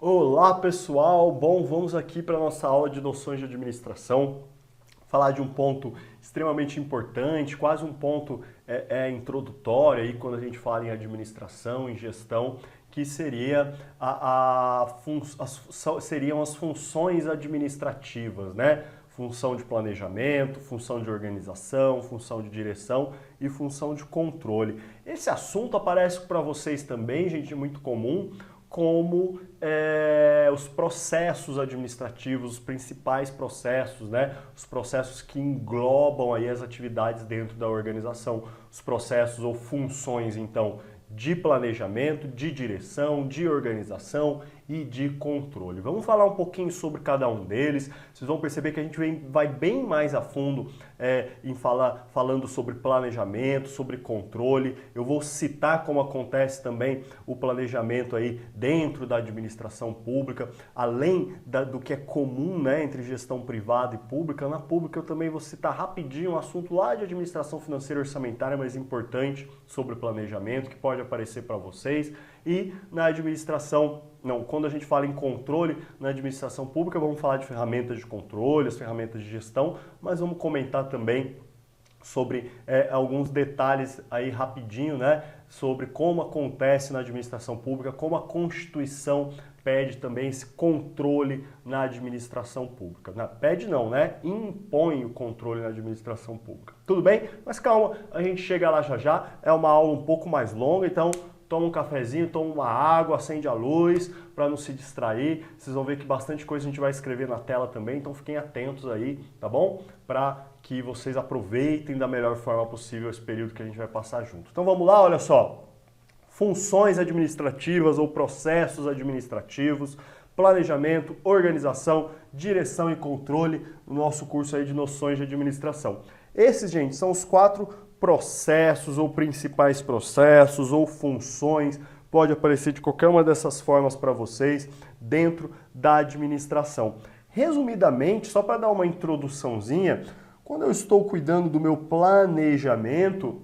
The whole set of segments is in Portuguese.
Olá pessoal, bom, vamos aqui para a nossa aula de noções de administração, falar de um ponto extremamente importante, quase um ponto introdutório aí quando a gente fala em administração, em gestão, que seria seriam as funções administrativas, né? Função de planejamento, função de organização, função de direção e função de controle. Esse assunto aparece para vocês também, gente, é muito comum, como os processos administrativos, os principais processos, né? Os processos que englobam aí as atividades dentro da organização, os processos ou funções, então, de planejamento, de direção, de organização e de controle. Vamos falar um pouquinho sobre cada um deles. Vocês vão perceber que a gente vai bem mais a fundo falando sobre planejamento, sobre controle. Eu vou citar como acontece também o planejamento aí dentro da administração pública, além do que é comum, né, entre gestão privada e pública. Na pública eu também vou citar rapidinho um assunto lá de administração financeira e orçamentária, mas importante, sobre planejamento, que pode aparecer para vocês. E na administração, quando a gente fala em controle na administração pública, vamos falar de ferramentas de controle, as ferramentas de gestão, mas vamos comentar também sobre alguns detalhes aí rapidinho, né, sobre como acontece na administração pública, como a Constituição pede também esse controle na administração pública. Pede não, né? Impõe o controle na administração pública. Tudo bem? Mas calma, a gente chega lá já já. É uma aula um pouco mais longa, então toma um cafezinho, toma uma água, acende a luz para não se distrair. Vocês vão ver que bastante coisa a gente vai escrever na tela também, então fiquem atentos aí, tá bom? Para que vocês aproveitem da melhor forma possível esse período que a gente vai passar junto. Então vamos lá, olha só. Funções administrativas ou processos administrativos, planejamento, organização, direção e controle no nosso curso aí de noções de administração. Esses, gente, são os 4 processos ou principais processos ou funções, pode aparecer de qualquer uma dessas formas para vocês dentro da administração. Resumidamente, só para dar uma introduçãozinha, quando eu estou cuidando do meu planejamento,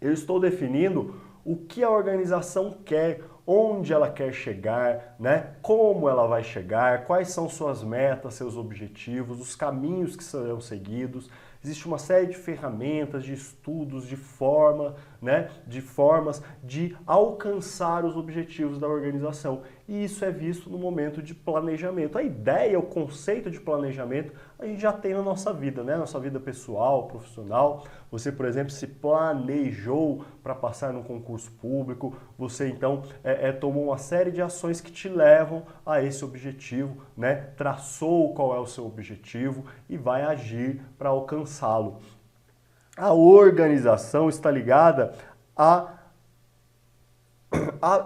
eu estou definindo o que a organização quer, onde ela quer chegar, né? Como ela vai chegar, quais são suas metas, seus objetivos, os caminhos que serão seguidos. Existe uma série de ferramentas, de estudos, de formas de alcançar os objetivos da organização. E isso é visto no momento de planejamento. A ideia, o conceito de planejamento, a gente já tem na nossa vida, né? Nossa vida pessoal, profissional. Você, por exemplo, se planejou para passar num concurso público, você então tomou uma série de ações que te levam a esse objetivo, né? Traçou qual é o seu objetivo e vai agir para alcançá-lo. A organização está ligada à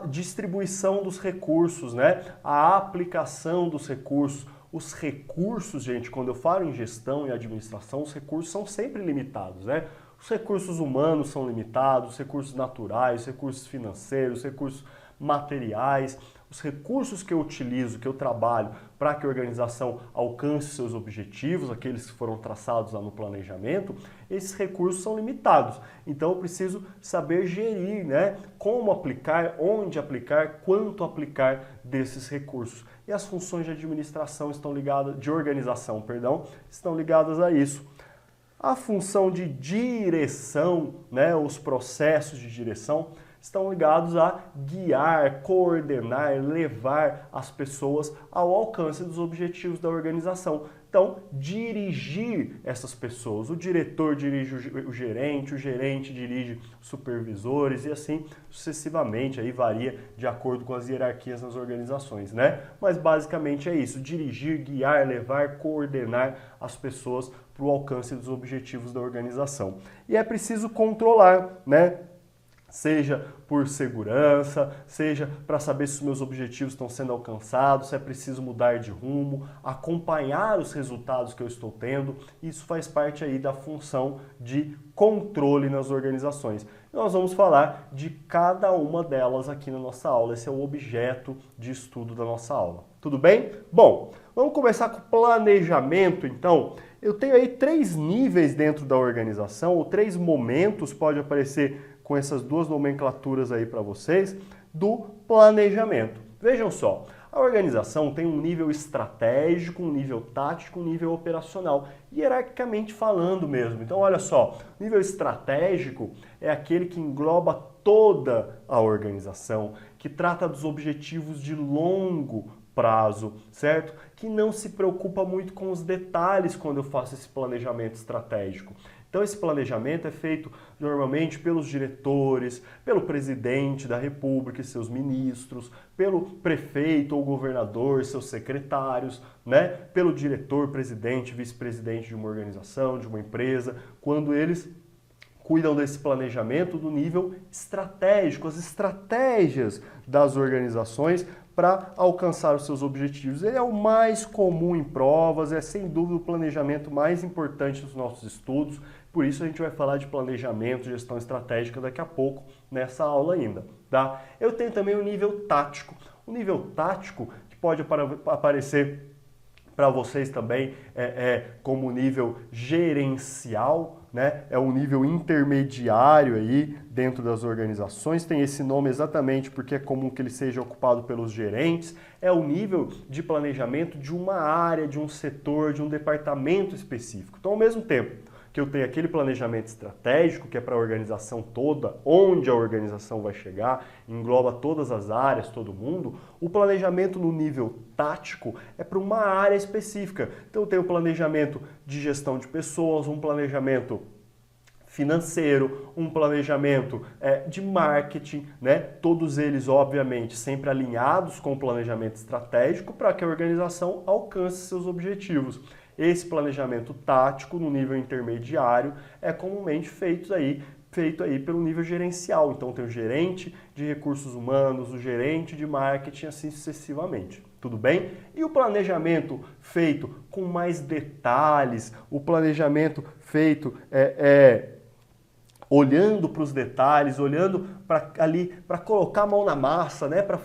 distribuição dos recursos, né? A aplicação dos recursos. Os recursos, gente, quando eu falo em gestão e administração, os recursos são sempre limitados, né? Os recursos humanos são limitados, os recursos naturais, os recursos financeiros, os recursos materiais, os recursos que eu utilizo, que eu trabalho para que a organização alcance seus objetivos, aqueles que foram traçados lá no planejamento, esses recursos são limitados. Então eu preciso saber gerir, né? Como aplicar, onde aplicar, quanto aplicar desses recursos. E as funções de administração estão ligadas, de organização, perdão, estão ligadas a isso. A função de direção, né? Os processos de direção estão ligados a guiar, coordenar, levar as pessoas ao alcance dos objetivos da organização. Então, dirigir essas pessoas. O diretor dirige o gerente dirige os supervisores e assim sucessivamente. Aí varia de acordo com as hierarquias nas organizações, né? Mas basicamente é isso, dirigir, guiar, levar, coordenar as pessoas para o alcance dos objetivos da organização. E é preciso controlar, né? Seja por segurança, seja para saber se os meus objetivos estão sendo alcançados, se é preciso mudar de rumo, acompanhar os resultados que eu estou tendo. Isso faz parte aí da função de controle nas organizações. Nós vamos falar de cada uma delas aqui na nossa aula. Esse é o objeto de estudo da nossa aula. Tudo bem? Bom, vamos começar com o planejamento, então. Eu tenho aí 3 níveis dentro da organização, ou 3 momentos, pode aparecer com essas 2 nomenclaturas aí para vocês, do planejamento. Vejam só, a organização tem um nível estratégico, um nível tático, um nível operacional, hierarquicamente falando mesmo. Então, olha só, o nível estratégico é aquele que engloba toda a organização, que trata dos objetivos de longo prazo, certo? Que não se preocupa muito com os detalhes quando eu faço esse planejamento estratégico. Então esse planejamento é feito normalmente pelos diretores, pelo presidente da República e seus ministros, pelo prefeito ou governador, seus secretários, né? Pelo diretor, presidente, vice-presidente de uma organização, de uma empresa, quando eles cuidam desse planejamento do nível estratégico, as estratégias das organizações para alcançar os seus objetivos. Ele é o mais comum em provas, é sem dúvida o planejamento mais importante dos nossos estudos, por isso a gente vai falar de planejamento, gestão estratégica daqui a pouco nessa aula ainda, tá? Eu tenho também o nível tático. O nível tático, que pode aparecer para vocês também como nível gerencial, né? É um nível intermediário aí dentro das organizações, tem esse nome exatamente porque é comum que ele seja ocupado pelos gerentes, é o nível de planejamento de uma área, de um setor, de um departamento específico. Então, ao mesmo tempo que eu tenho aquele planejamento estratégico, que é para a organização toda, onde a organização vai chegar, engloba todas as áreas, todo mundo, o planejamento no nível tático é para uma área específica. Então eu tenho o planejamento de gestão de pessoas, um planejamento financeiro, um planejamento de marketing, né? Todos eles, obviamente, sempre alinhados com o planejamento estratégico para que a organização alcance seus objetivos. Esse planejamento tático no nível intermediário é comumente feito aí pelo nível gerencial. Então tem o gerente de recursos humanos, o gerente de marketing, assim sucessivamente. Tudo bem? E o planejamento feito com mais detalhes, o planejamento feito olhando para os detalhes, olhando para colocar a mão na massa, né? Para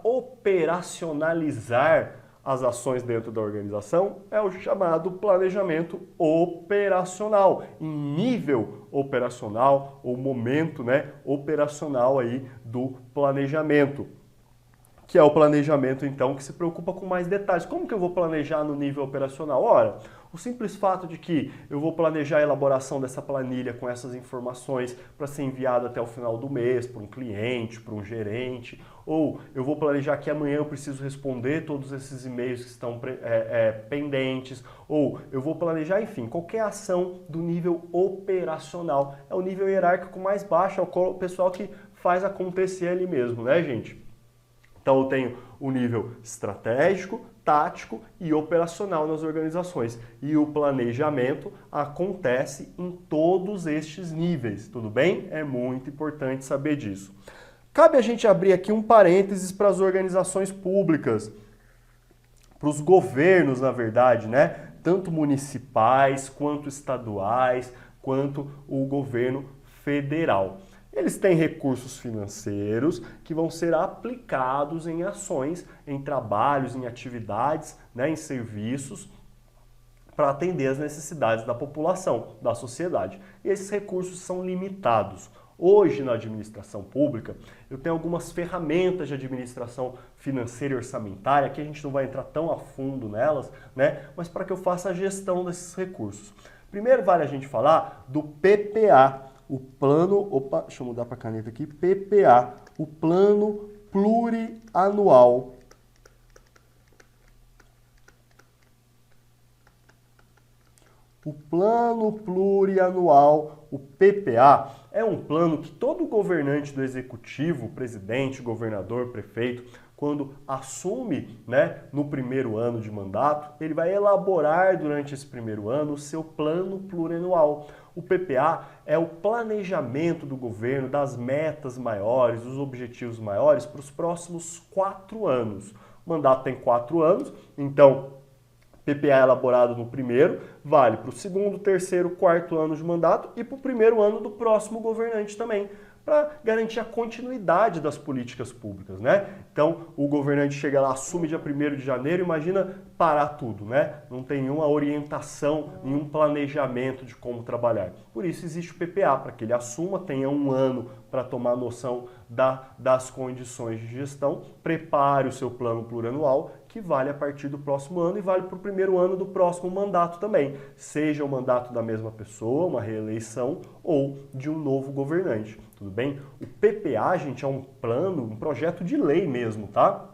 operacionalizar as ações dentro da organização, é o chamado planejamento operacional, em nível operacional, ou momento, né, operacional aí do planejamento, que é o planejamento, então, que se preocupa com mais detalhes. Como que eu vou planejar no nível operacional? Ora, o simples fato de que eu vou planejar a elaboração dessa planilha com essas informações para ser enviada até o final do mês para um cliente, para um gerente, ou eu vou planejar que amanhã eu preciso responder todos esses e-mails que estão pendentes, ou eu vou planejar, enfim, qualquer ação do nível operacional. É o nível hierárquico mais baixo, é o pessoal que faz acontecer ali mesmo, né, gente? Então eu tenho o nível estratégico, tático e operacional nas organizações. E o planejamento acontece em todos estes níveis, tudo bem? É muito importante saber disso. Cabe a gente abrir aqui um parênteses para as organizações públicas, para os governos, na verdade, né? Tanto municipais, quanto estaduais, quanto o governo federal. Eles têm recursos financeiros que vão ser aplicados em ações, em trabalhos, em atividades, né, em serviços, para atender as necessidades da população, da sociedade. E esses recursos são limitados. Hoje, na administração pública, eu tenho algumas ferramentas de administração financeira e orçamentária, que a gente não vai entrar tão a fundo nelas, né, mas para que eu faça a gestão desses recursos. Primeiro vale a gente falar do PPA, o plano, deixa eu mudar para a caneta aqui, PPA, o plano plurianual. O plano plurianual, o PPA, é um plano que todo governante do executivo, presidente, governador, prefeito, quando assume, né, no primeiro ano de mandato, ele vai elaborar durante esse primeiro ano o seu plano plurianual. O PPA é o planejamento do governo das metas maiores, dos objetivos maiores para os próximos 4 anos. O mandato tem 4 anos, então PPA elaborado no primeiro vale para o segundo, terceiro, quarto ano de mandato e para o primeiro ano do próximo governante também, para garantir a continuidade das políticas públicas, né? Então, o governante chega lá, assume dia 1º de janeiro, imagina parar tudo, né? Não tem nenhuma orientação, nenhum planejamento de como trabalhar. Por isso existe o PPA, para que ele assuma, tenha um ano para tomar noção das condições de gestão. Prepare o seu plano plurianual, que vale a partir do próximo ano e vale para o primeiro ano do próximo mandato também, seja o mandato da mesma pessoa, uma reeleição, ou de um novo governante, tudo bem? O PPA, gente, é um plano, um projeto de lei mesmo, tá?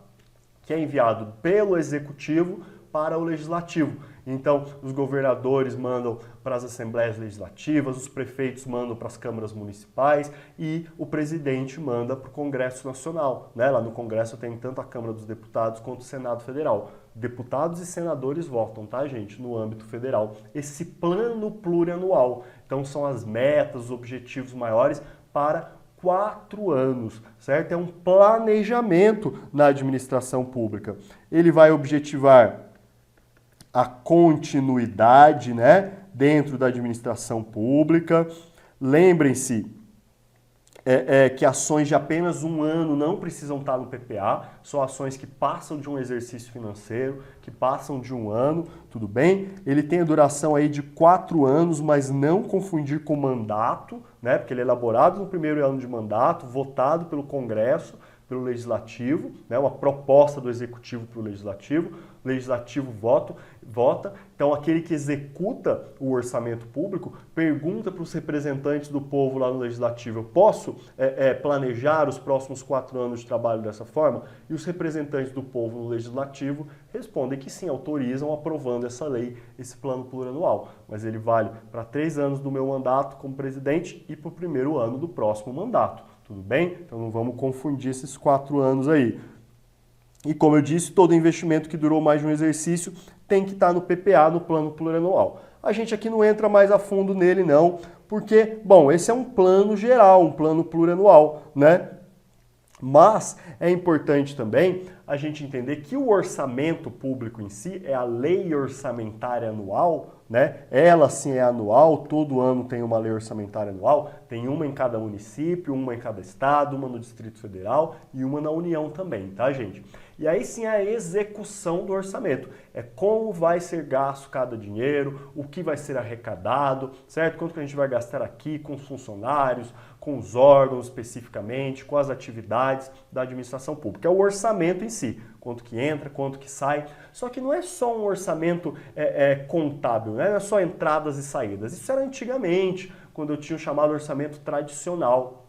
Que é enviado pelo Executivo para o Legislativo. Então, os governadores mandam para as assembleias legislativas, os prefeitos mandam para as câmaras municipais e o presidente manda para o Congresso Nacional, né? Lá no Congresso tem tanto a Câmara dos Deputados quanto o Senado Federal. Deputados e senadores votam, tá, gente, no âmbito federal. Esse plano plurianual. Então, são as metas, os objetivos maiores para 4 anos, certo? É um planejamento na administração pública. Ele vai objetivar a continuidade, né, dentro da administração pública. Lembrem-se que ações de apenas um ano não precisam estar no PPA, são ações que passam de um exercício financeiro, que passam de um ano, tudo bem? Ele tem a duração aí de 4 anos, mas não confundir com mandato, né, porque ele é elaborado no primeiro ano de mandato, votado pelo Congresso, pelo Legislativo, né, uma proposta do Executivo para o Legislativo, o Legislativo vota, então aquele que executa o orçamento público pergunta para os representantes do povo lá no Legislativo: eu posso planejar os próximos 4 anos de trabalho dessa forma? E os representantes do povo no Legislativo respondem que sim, autorizam, aprovando essa lei, esse plano plurianual, mas ele vale para 3 anos do meu mandato como presidente e para o primeiro ano do próximo mandato. Tudo bem? Então não vamos confundir esses 4 anos aí. E como eu disse, todo investimento que durou mais de um exercício tem que estar no PPA, no plano plurianual. A gente aqui não entra mais a fundo nele não, porque, bom, esse é um plano geral, um plano plurianual, né? Mas é importante também a gente entender que o orçamento público em si é a lei orçamentária anual, né? Ela sim é anual, todo ano tem uma lei orçamentária anual, tem uma em cada município, uma em cada estado, uma no Distrito Federal e uma na União também, tá, gente? E aí sim é a execução do orçamento, é como vai ser gasto cada dinheiro, o que vai ser arrecadado, certo? Quanto que a gente vai gastar aqui com os funcionários, com os órgãos especificamente, com as atividades da administração pública. É o orçamento em si, quanto que entra, quanto que sai. Só que não é só um orçamento contábil, né? Não é só entradas e saídas. Isso era antigamente, quando eu tinha o chamado orçamento tradicional.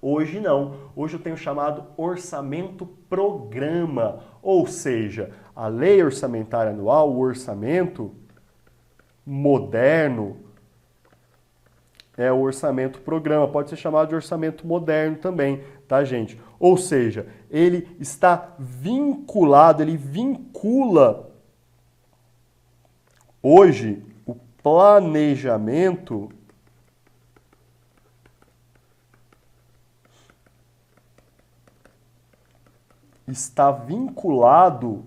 Hoje não. Hoje eu tenho o chamado orçamento programa, ou seja, a lei orçamentária anual, o orçamento moderno, é o orçamento programa, pode ser chamado de orçamento moderno também, tá, gente? Ou seja, ele está vinculado, ele vincula hoje o planejamento está vinculado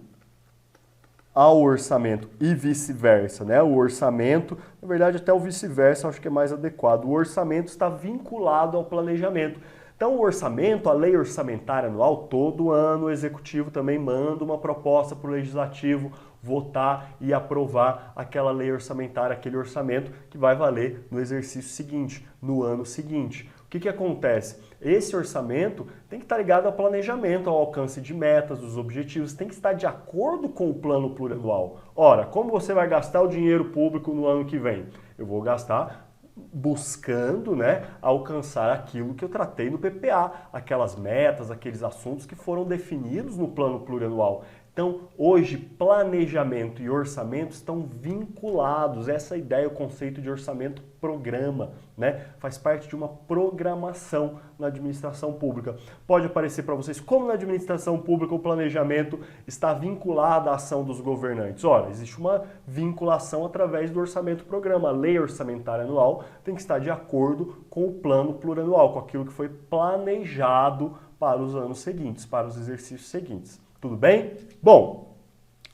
ao orçamento e vice-versa, né? O orçamento, na verdade até o vice-versa acho que é mais adequado. O orçamento está vinculado ao planejamento. Então o orçamento, a lei orçamentária anual, todo ano o executivo também manda uma proposta para o legislativo votar e aprovar aquela lei orçamentária, aquele orçamento que vai valer no exercício seguinte, no ano seguinte. O que acontece? Esse orçamento tem que estar ligado ao planejamento, ao alcance de metas, dos objetivos, tem que estar de acordo com o plano plurianual. Ora, como você vai gastar o dinheiro público no ano que vem? Eu vou gastar buscando, né, alcançar aquilo que eu tratei no PPA, aquelas metas, aqueles assuntos que foram definidos no plano plurianual. Então, hoje, planejamento e orçamento estão vinculados. Essa ideia, o conceito de orçamento programa, né? Faz parte de uma programação na administração pública. Pode aparecer para vocês como na administração pública o planejamento está vinculado à ação dos governantes. Ora, existe uma vinculação através do orçamento programa. A lei orçamentária anual tem que estar de acordo com o plano plurianual, com aquilo que foi planejado para os anos seguintes, para os exercícios seguintes. Tudo bem? Bom,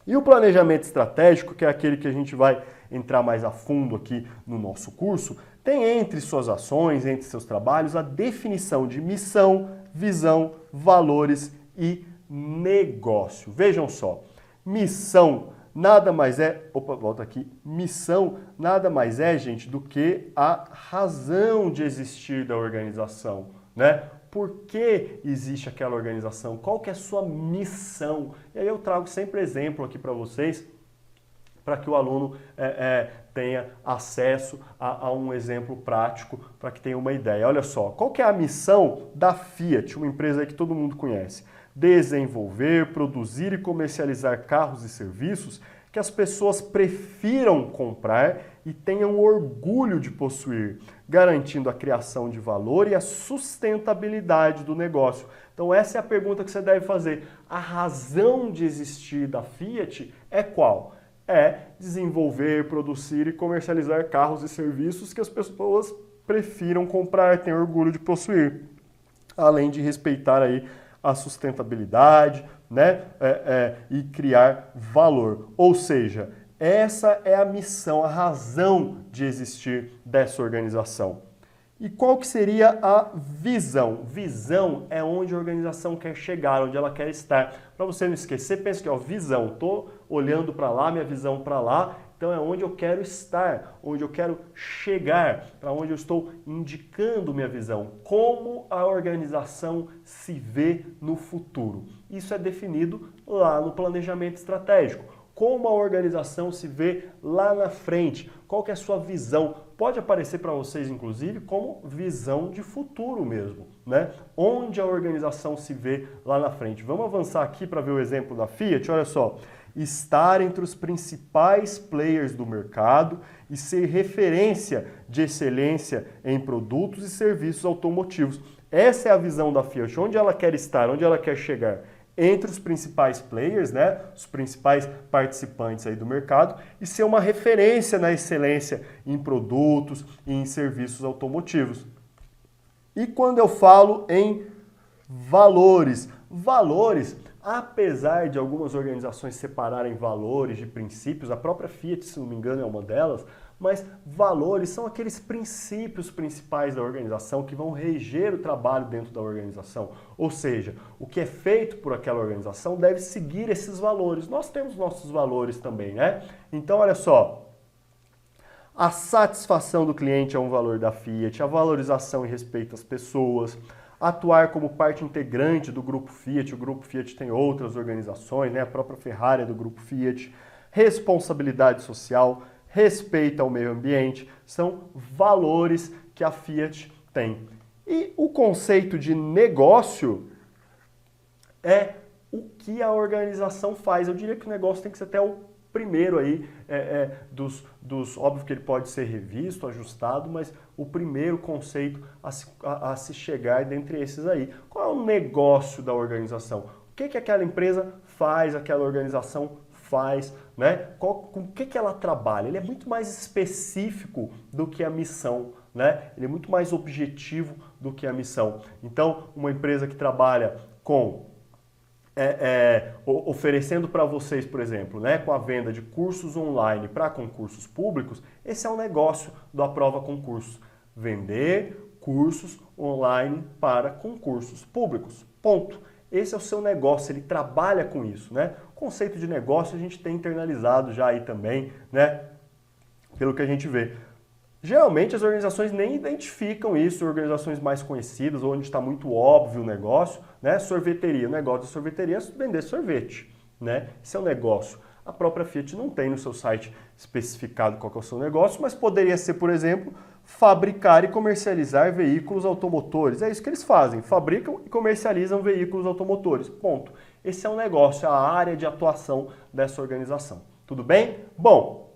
e o planejamento estratégico, que é aquele que a gente vai entrar mais a fundo aqui no nosso curso, tem entre suas ações, entre seus trabalhos, a definição de missão, visão, valores e negócio. Vejam só, missão nada mais é, volta aqui, missão nada mais é, gente, do que a razão de existir da organização, né? Por que existe aquela organização? Qual que é a sua missão? E aí eu trago sempre exemplo aqui para vocês, para que o aluno tenha acesso a um exemplo prático, para que tenha uma ideia. Olha só, qual que é a missão da Fiat, uma empresa que todo mundo conhece? Desenvolver, produzir e comercializar carros e serviços que as pessoas prefiram comprar e tenham orgulho de possuir, garantindo a criação de valor e a sustentabilidade do negócio. Então essa é a pergunta que você deve fazer. A razão de existir da Fiat é qual? É desenvolver, produzir e comercializar carros e serviços que as pessoas prefiram comprar, tenham orgulho de possuir, além de respeitar aí a sustentabilidade, né? E criar valor. Ou seja, essa é a missão, a razão de existir dessa organização. E qual que seria a visão? Visão é onde a organização quer chegar, onde ela quer estar. Para você não esquecer, pensa que visão, estou olhando para lá, minha visão para lá, então é onde eu quero estar, onde eu quero chegar, para onde eu estou indicando minha visão, como a organização se vê no futuro. Isso é definido lá no planejamento estratégico. Como a organização se vê lá na frente, qual que é a sua visão? Pode aparecer para vocês, inclusive, como visão de futuro mesmo, né? Onde a organização se vê lá na frente. Vamos avançar aqui para ver o exemplo da Fiat, olha só. Estar entre os principais players do mercado e ser referência de excelência em produtos e serviços automotivos. Essa é a visão da Fiat, onde ela quer estar, onde ela quer chegar. Entre os principais players, né, os principais participantes aí do mercado e ser uma referência na excelência em produtos e em serviços automotivos. E quando eu falo em valores, apesar de algumas organizações separarem valores de princípios, a própria Fiat, se não me engano, é uma delas, mas valores são aqueles princípios principais da organização que vão reger o trabalho dentro da organização. Ou seja, o que é feito por aquela organização deve seguir esses valores. Nós temos nossos valores também, né? Então, olha só, a satisfação do cliente é um valor da Fiat, a valorização e respeito às pessoas, atuar como parte integrante do Grupo Fiat, o Grupo Fiat tem outras organizações, né? A própria Ferrari é do Grupo Fiat, responsabilidade social, respeito ao meio ambiente, são valores que a Fiat tem. E o conceito de negócio é o que a organização faz. Eu diria que o negócio tem que ser até o primeiro aí, óbvio que ele pode ser revisto, ajustado, mas o primeiro conceito a se chegar dentre esses aí. Qual é o negócio da organização? O que aquela empresa faz, aquela organização faz, né? Com o que ela trabalha? Ele é muito mais específico do que a missão, né? Ele é muito mais objetivo do que a missão. Então, uma empresa que trabalha com oferecendo para vocês, por exemplo, né, com a venda de cursos online para concursos públicos, esse é o negócio do Aprova Concursos. Vender cursos online para concursos públicos. Ponto. Esse é o seu negócio, ele trabalha com isso, né? O conceito de negócio a gente tem internalizado já aí também, né? Pelo que a gente vê. Geralmente as organizações nem identificam isso, organizações mais conhecidas, onde está muito óbvio o negócio, né? Sorveteria, o negócio da sorveteria é vender sorvete, né? Esse é o negócio. A própria Fiat não tem no seu site especificado qual que é o seu negócio, mas poderia ser, por exemplo, fabricar e comercializar veículos automotores. É isso que eles fazem, fabricam e comercializam veículos automotores, ponto. Esse é o negócio, é a área de atuação dessa organização. Tudo bem? Bom,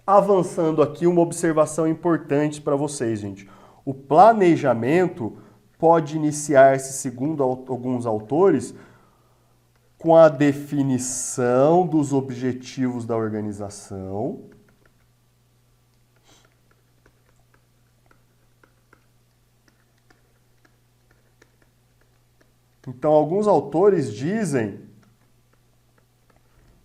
avançando aqui, uma observação importante para vocês, gente. O planejamento pode iniciar-se, segundo alguns autores, com a definição dos objetivos da organização, então, alguns autores dizem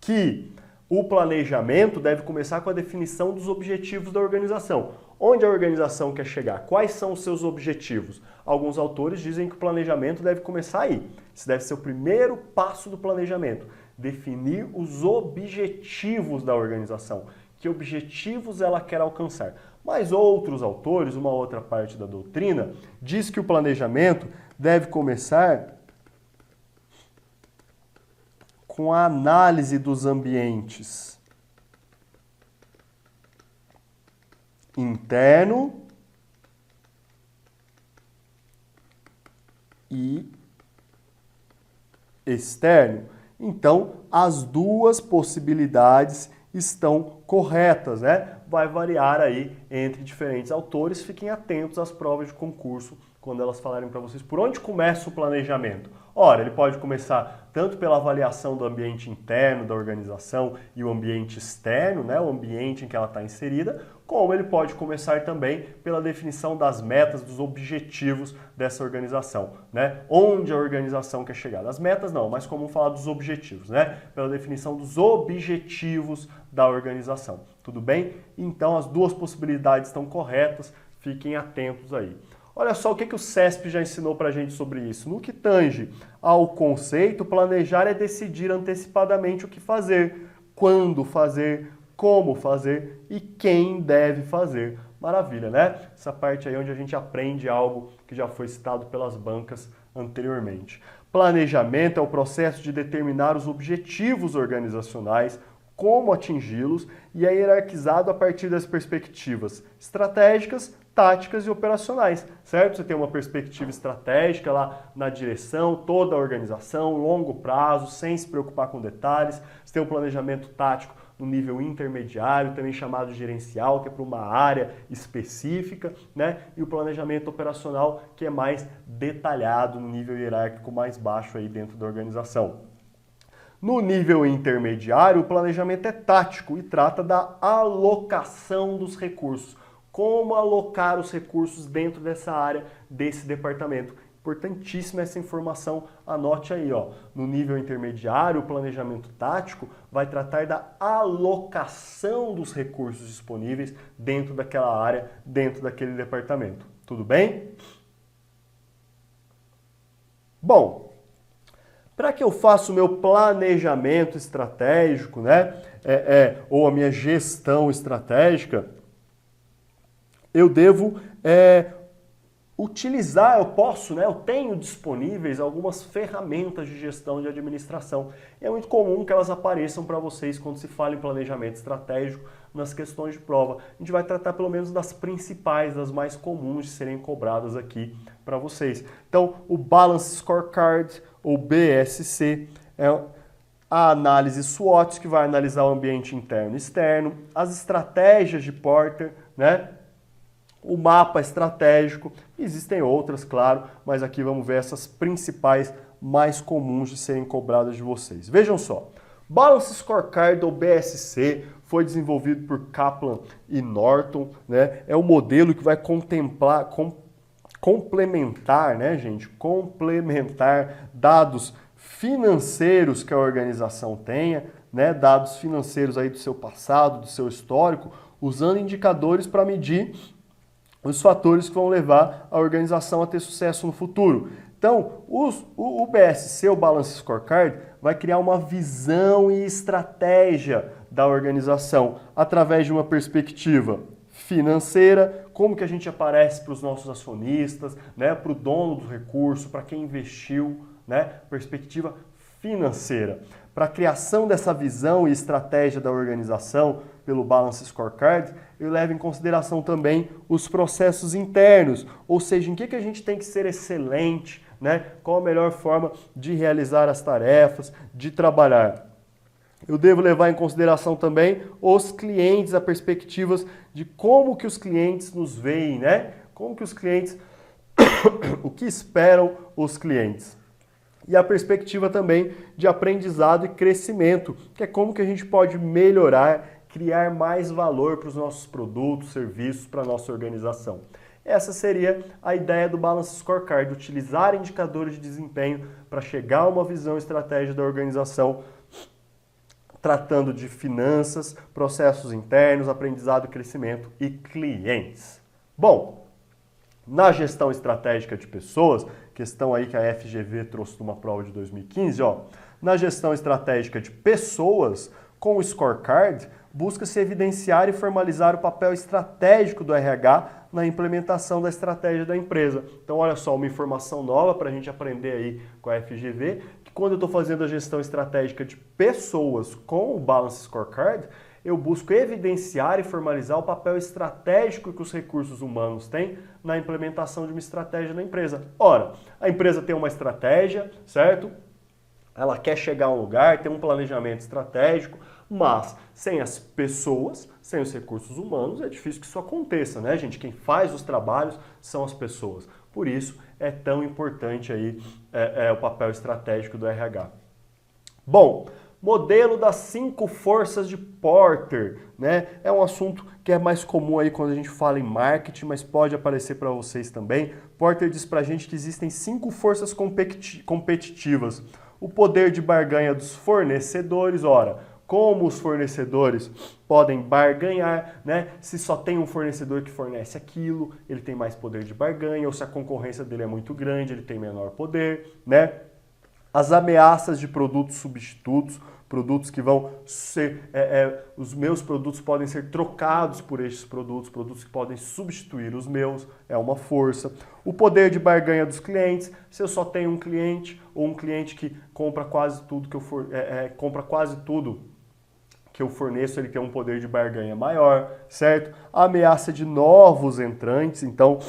que o planejamento deve começar com a definição dos objetivos da organização. Onde a organização quer chegar? Quais são os seus objetivos? Alguns autores dizem que o planejamento deve começar aí. Esse deve ser o primeiro passo do planejamento. Definir os objetivos da organização. Que objetivos ela quer alcançar? Mas outros autores, uma outra parte da doutrina, diz que o planejamento deve começar com a análise dos ambientes interno e externo. Então, as duas possibilidades estão corretas, né? Vai variar aí entre diferentes autores. Fiquem atentos às provas de concurso quando elas falarem para vocês por onde começa o planejamento. Ora, ele pode começar tanto pela avaliação do ambiente interno da organização e o ambiente externo, né, o ambiente em que ela está inserida, como ele pode começar também pela definição das metas, dos objetivos dessa organização, né? Onde a organização quer chegar. Das metas não, mas como falar dos objetivos, né? Pela definição dos objetivos da organização. Tudo bem? Então as duas possibilidades estão corretas, fiquem atentos aí. Olha só o que o CESP já ensinou para a gente sobre isso. No que tange ao conceito, planejar é decidir antecipadamente o que fazer, quando fazer, como fazer e quem deve fazer. Maravilha, né? Essa parte aí onde a gente aprende algo que já foi citado pelas bancas anteriormente. Planejamento é o processo de determinar os objetivos organizacionais, como atingi-los, e é hierarquizado a partir das perspectivas estratégicas, táticas e operacionais, certo? Você tem uma perspectiva estratégica lá na direção, toda a organização, longo prazo, sem se preocupar com detalhes. Você tem um planejamento tático no nível intermediário, também chamado gerencial, que é para uma área específica, né? E o planejamento operacional, que é mais detalhado, no nível hierárquico mais baixo aí dentro da organização. No nível intermediário, o planejamento é tático e trata da alocação dos recursos. Como alocar os recursos dentro dessa área, desse departamento. Importantíssima essa informação, anote aí, ó. No nível intermediário, o planejamento tático vai tratar da alocação dos recursos disponíveis dentro daquela área, dentro daquele departamento. Tudo bem? Bom, para que eu faça o meu planejamento estratégico, né, ou a minha gestão estratégica, eu devo utilizar, eu tenho disponíveis algumas ferramentas de gestão de administração. E é muito comum que elas apareçam para vocês quando se fala em planejamento estratégico nas questões de prova. A gente vai tratar pelo menos das principais, das mais comuns de serem cobradas aqui para vocês. Então, o Balance Scorecard, ou BSC, é a análise SWOT, que vai analisar o ambiente interno e externo, as estratégias de Porter, né? O mapa estratégico, existem outras, claro, mas aqui vamos ver essas principais mais comuns de serem cobradas de vocês. Vejam só, Balance Scorecard ou BSC foi desenvolvido por Kaplan e Norton, né? É um modelo que vai complementar, né, gente? Complementar dados financeiros que a organização tenha, né? Dados financeiros aí do seu passado, do seu histórico, usando indicadores para medir os fatores que vão levar a organização a ter sucesso no futuro. Então, o BSC, o Balance Scorecard, vai criar uma visão e estratégia da organização através de uma perspectiva financeira, como que a gente aparece para os nossos acionistas, né, para o dono do recurso, para quem investiu, né, perspectiva financeira. Para a criação dessa visão e estratégia da organização pelo Balance Scorecard, eu levo em consideração também os processos internos, ou seja, em que a gente tem que ser excelente, né? Qual a melhor forma de realizar as tarefas, de trabalhar. Eu devo levar em consideração também os clientes, a perspectivas de como que os clientes nos veem, né? Como que os clientes, o que esperam os clientes. E a perspectiva também de aprendizado e crescimento, que é como que a gente pode melhorar, criar mais valor para os nossos produtos, serviços, para a nossa organização. Essa seria a ideia do Balance Scorecard, utilizar indicadores de desempenho para chegar a uma visão e estratégia da organização, tratando de finanças, processos internos, aprendizado e crescimento e clientes. Bom, na gestão estratégica de pessoas, questão aí que a FGV trouxe numa prova de 2015, ó, na gestão estratégica de pessoas, com o scorecard, busca-se evidenciar e formalizar o papel estratégico do RH na implementação da estratégia da empresa. Então, olha só, uma informação nova para a gente aprender aí com a FGV, que quando eu estou fazendo a gestão estratégica de pessoas com o Balance Scorecard, eu busco evidenciar e formalizar o papel estratégico que os recursos humanos têm na implementação de uma estratégia na empresa. Ora, a empresa tem uma estratégia, certo? Ela quer chegar a um lugar, tem um planejamento estratégico, mas sem as pessoas, sem os recursos humanos, é difícil que isso aconteça, né, gente? Quem faz os trabalhos são as pessoas. Por isso é tão importante aí o papel estratégico do RH. Bom, modelo das 5 forças de Porter, né? É um assunto que é mais comum aí quando a gente fala em marketing, mas pode aparecer para vocês também. Porter diz para a gente que existem 5 forças competitivas. O poder de barganha dos fornecedores, ora, como os fornecedores podem barganhar, né? Se só tem um fornecedor que fornece aquilo, ele tem mais poder de barganha, ou se a concorrência dele é muito grande, ele tem menor poder, né? As ameaças de produtos substitutos, produtos que vão ser, os meus produtos podem ser trocados por estes produtos, produtos que podem substituir os meus, é uma força. O poder de barganha dos clientes, se eu só tenho um cliente ou um cliente que compra quase tudo que eu forneço, ele tem um poder de barganha maior, certo? A ameaça de novos entrantes, então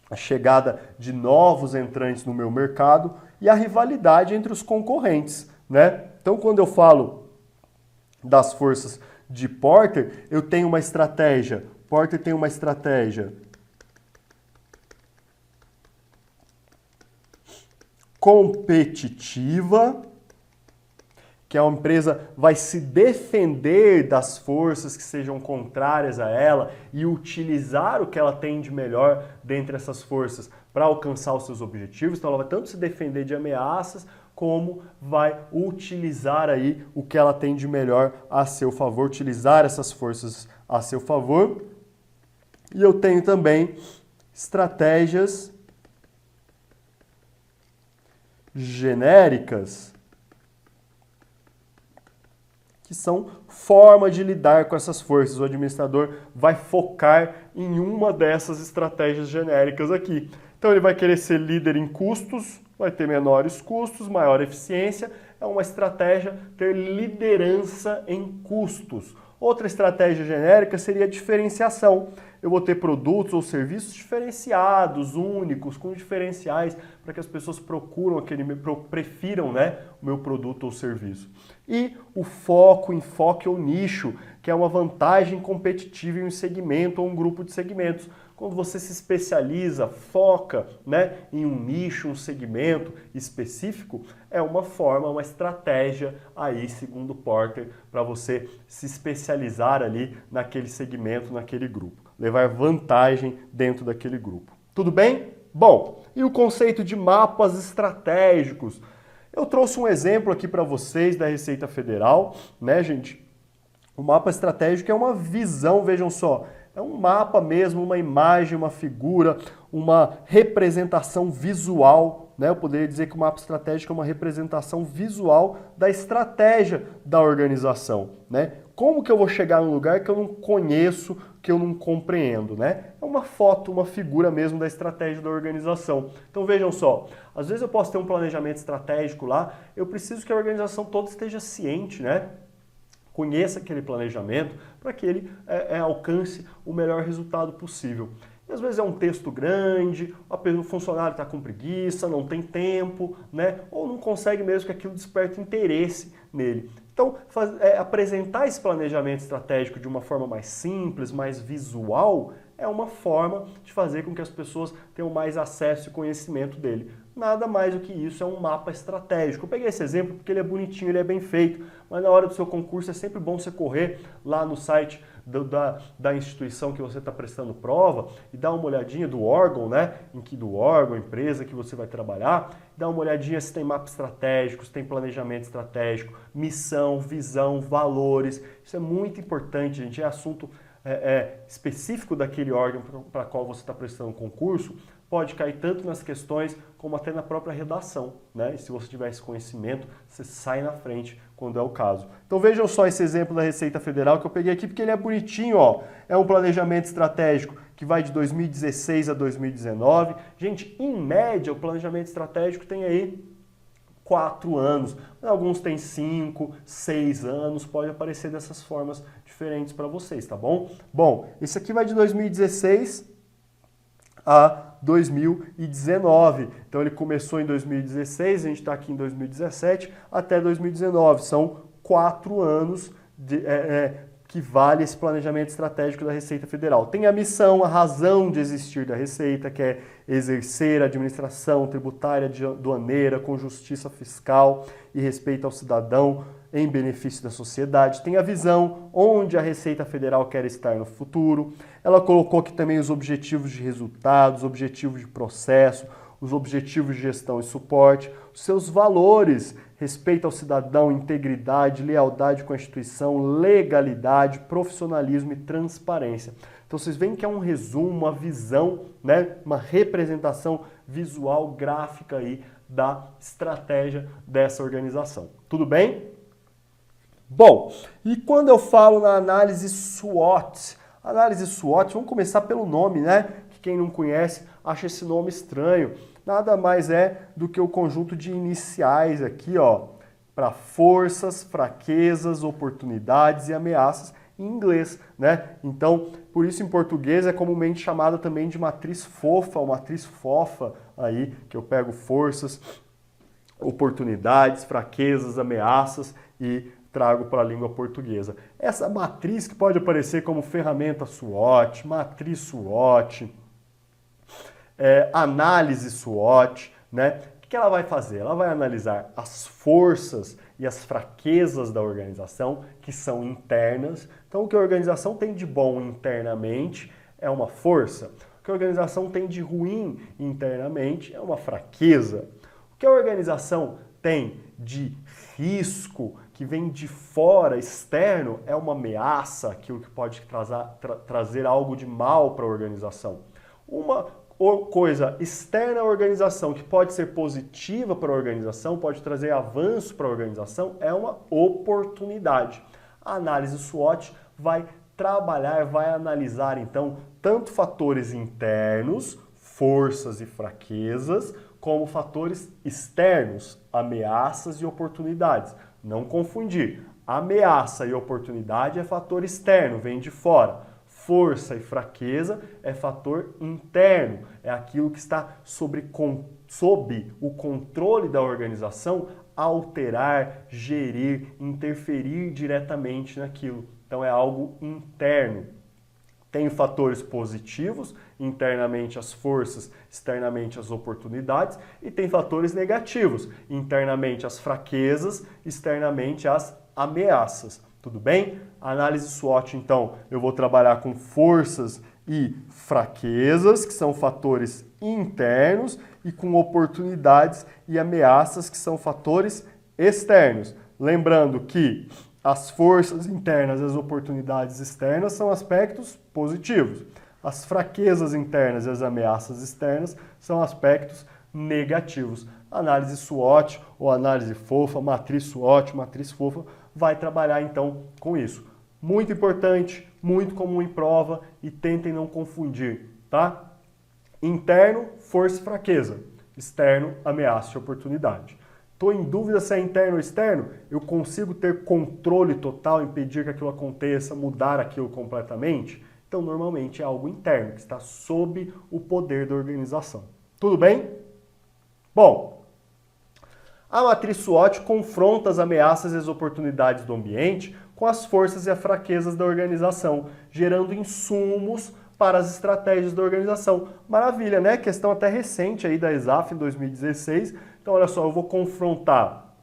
a chegada de novos entrantes no meu mercado e a rivalidade entre os concorrentes, né? Então, quando eu falo das forças de Porter, eu tenho uma estratégia. Porter tem uma estratégia competitiva, que a empresa vai se defender das forças que sejam contrárias a ela e utilizar o que ela tem de melhor dentre essas forças para alcançar os seus objetivos. Então ela vai tanto se defender de ameaças, como vai utilizar aí o que ela tem de melhor a seu favor, utilizar essas forças a seu favor. E eu tenho também estratégias genéricas, que são forma de lidar com essas forças. O administrador vai focar em uma dessas estratégias genéricas aqui. Então ele vai querer ser líder em custos, vai ter menores custos, maior eficiência. É uma estratégia ter liderança em custos. Outra estratégia genérica seria a diferenciação. Eu vou ter produtos ou serviços diferenciados, únicos, com diferenciais, para que as pessoas prefiram, né, o meu produto ou serviço. E o foco, enfoque ou nicho, que é uma vantagem competitiva em um segmento ou um grupo de segmentos. Quando você se especializa, foca, né, em um nicho, um segmento específico, é uma forma, uma estratégia aí, segundo Porter, para você se especializar ali naquele segmento, naquele grupo. Levar vantagem dentro daquele grupo. Tudo bem? Bom, e o conceito de mapas estratégicos? Eu trouxe um exemplo aqui para vocês da Receita Federal, né, gente? O mapa estratégico é uma visão, vejam só, é um mapa mesmo, uma imagem, uma figura, uma representação visual, né? Eu poderia dizer que o mapa estratégico é uma representação visual da estratégia da organização, né? Como que eu vou chegar num lugar que eu não conheço, que eu não compreendo, né? É uma foto, uma figura mesmo da estratégia da organização. Então vejam só, às vezes eu posso ter um planejamento estratégico lá, eu preciso que a organização toda esteja ciente, né? Conheça aquele planejamento para que ele alcance o melhor resultado possível. E às vezes é um texto grande, o funcionário está com preguiça, não tem tempo, né? Ou não consegue mesmo que aquilo desperte interesse nele. Então, apresentar esse planejamento estratégico de uma forma mais simples, mais visual, é uma forma de fazer com que as pessoas tenham mais acesso e conhecimento dele. Nada mais do que isso, é um mapa estratégico. Eu peguei esse exemplo porque ele é bonitinho, ele é bem feito, mas na hora do seu concurso é sempre bom você correr lá no site da instituição que você está prestando prova e dar uma olhadinha do órgão, né? Do órgão, empresa que você vai trabalhar, dá uma olhadinha se tem mapa estratégico, se tem planejamento estratégico, missão, visão, valores. Isso é muito importante, gente. É assunto específico daquele órgão para qual você está prestando concurso, pode cair tanto nas questões como até na própria redação, né? E se você tiver esse conhecimento, você sai na frente quando é o caso. Então vejam só esse exemplo da Receita Federal que eu peguei aqui porque ele é bonitinho, ó. É um planejamento estratégico que vai de 2016 a 2019. Gente, em média, o planejamento estratégico tem aí 4 anos. Alguns têm 5, 6 anos, pode aparecer dessas formas diferentes para vocês, tá bom? Bom, esse aqui vai de 2016 a 2019. Então ele começou em 2016, a gente está aqui em 2017, até 2019. São 4 anos que vale esse planejamento estratégico da Receita Federal. Tem a missão, a razão de existir da Receita, que é exercer a administração tributária aduaneira com justiça fiscal e respeito ao cidadão em benefício da sociedade. Tem a visão, onde a Receita Federal quer estar no futuro. Ela colocou aqui também os objetivos de resultados, objetivos de processo, os objetivos de gestão e suporte, os seus valores, respeito ao cidadão, integridade, lealdade com a instituição, legalidade, profissionalismo e transparência. Então vocês veem que é um resumo, uma visão, né, uma representação visual, gráfica aí da estratégia dessa organização. Tudo bem? Bom, e quando eu falo na análise SWOT, vamos começar pelo nome, né? Que quem não conhece acha esse nome estranho. Nada mais é do que o conjunto de iniciais aqui, ó, para forças, fraquezas, oportunidades e ameaças em inglês, né? Então, por isso em português é comumente chamada também de matriz fofa, ou matriz fofa, aí, que eu pego forças, oportunidades, fraquezas, ameaças e trago para a língua portuguesa. Essa matriz que pode aparecer como ferramenta SWOT, matriz SWOT, análise SWOT, né? O que ela vai fazer? Ela vai analisar as forças e as fraquezas da organização, que são internas. Então, o que a organização tem de bom internamente é uma força. O que a organização tem de ruim internamente é uma fraqueza. O que a organização tem de risco que vem de fora, externo, é uma ameaça, aquilo que pode trazer algo de mal para a organização. Uma coisa externa à organização que pode ser positiva para a organização, pode trazer avanço para a organização, é uma oportunidade. A análise SWOT vai trabalhar, vai analisar então tanto fatores internos, forças e fraquezas, como fatores externos, ameaças e oportunidades. Não confundir. Ameaça e oportunidade é fator externo, vem de fora. Força e fraqueza é fator interno, é aquilo que está sob o controle da organização alterar, gerir, interferir diretamente naquilo. Então é algo interno. Tem fatores positivos, internamente as forças, externamente as oportunidades, e tem fatores negativos, internamente as fraquezas, externamente as ameaças. Tudo bem? Análise SWOT, então, eu vou trabalhar com forças e fraquezas, que são fatores internos, e com oportunidades e ameaças, que são fatores externos. Lembrando que as forças internas e as oportunidades externas são aspectos positivos. As fraquezas internas e as ameaças externas são aspectos negativos. Análise SWOT ou análise fofa, matriz SWOT, matriz fofa, vai trabalhar então com isso. Muito importante, muito comum em prova e tentem não confundir, tá? Interno, força e fraqueza. Externo, ameaça e oportunidade. Estou em dúvida se é interno ou externo? Eu consigo ter controle total, impedir que aquilo aconteça, mudar aquilo completamente? Então, normalmente é algo interno, que está sob o poder da organização. Tudo bem? Bom, a matriz SWOT confronta as ameaças e as oportunidades do ambiente com as forças e as fraquezas da organização, gerando insumos para as estratégias da organização. Maravilha, né? Questão até recente aí da ESAF em 2016. Então, olha só, eu vou confrontar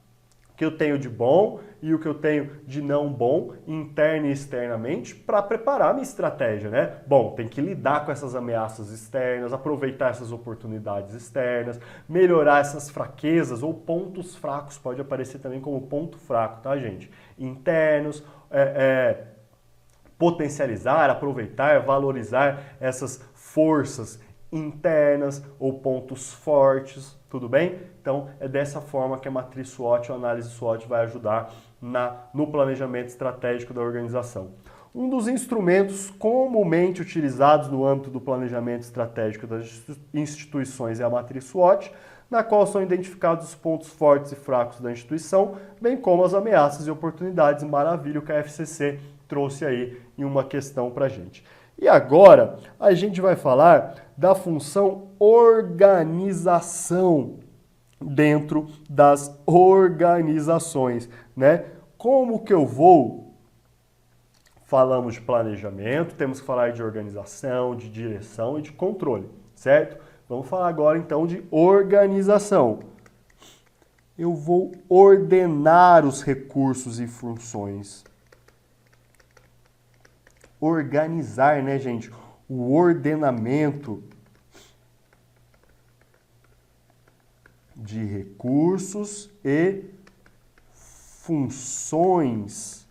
o que eu tenho de bom e o que eu tenho de não bom, interna e externamente, para preparar a minha estratégia, né? Bom, tem que lidar com essas ameaças externas, aproveitar essas oportunidades externas, melhorar essas fraquezas ou pontos fracos, pode aparecer também como ponto fraco, tá, gente? Internos, potencializar, aproveitar, valorizar essas forças internas ou pontos fortes, tudo bem? Então, é dessa forma que a matriz SWOT, a análise SWOT, vai ajudar no planejamento estratégico da organização. Um dos instrumentos comumente utilizados no âmbito do planejamento estratégico das instituições é a matriz SWOT, na qual são identificados os pontos fortes e fracos da instituição, bem como as ameaças e oportunidades. Maravilha, o KFCC trouxe aí em uma questão para a gente. E agora a gente vai falar da função organização dentro das organizações, né? Como que eu vou? Falamos de planejamento, temos que falar de organização, de direção e de controle, certo? Vamos falar agora então de organização. Eu vou ordenar os recursos e funções. Organizar, né, gente? O ordenamento de recursos e funções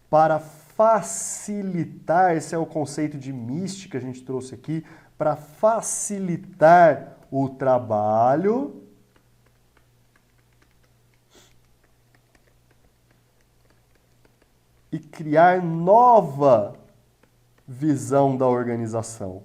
para facilitar, esse é o conceito de mística que a gente trouxe aqui, para facilitar o trabalho e criar nova visão da organização.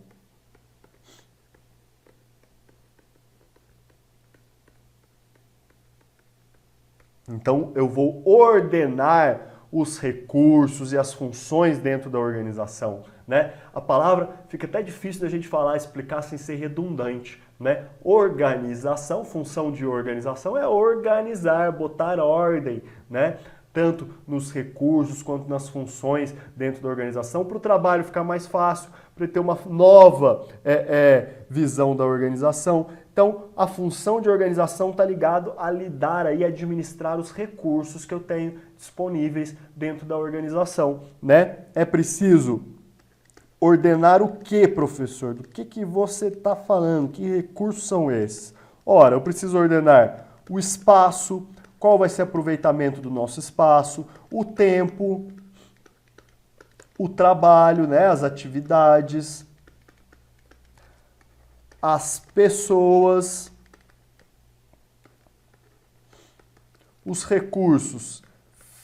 Então, eu vou ordenar os recursos e as funções dentro da organização, né? A palavra fica até difícil da gente falar, explicar sem ser redundante, né? Organização, função de organização é organizar, botar ordem, né? Tanto nos recursos quanto nas funções dentro da organização, para o trabalho ficar mais fácil, para ter uma nova visão da organização. Então, a função de organização está ligado a lidar aí, administrar os recursos que eu tenho disponíveis dentro da organização, né? É preciso ordenar o que, professor? Do que você está falando? Que recursos são esses? Ora, eu preciso ordenar o espaço, qual vai ser o aproveitamento do nosso espaço, o tempo, o trabalho, né, as atividades, as pessoas, os recursos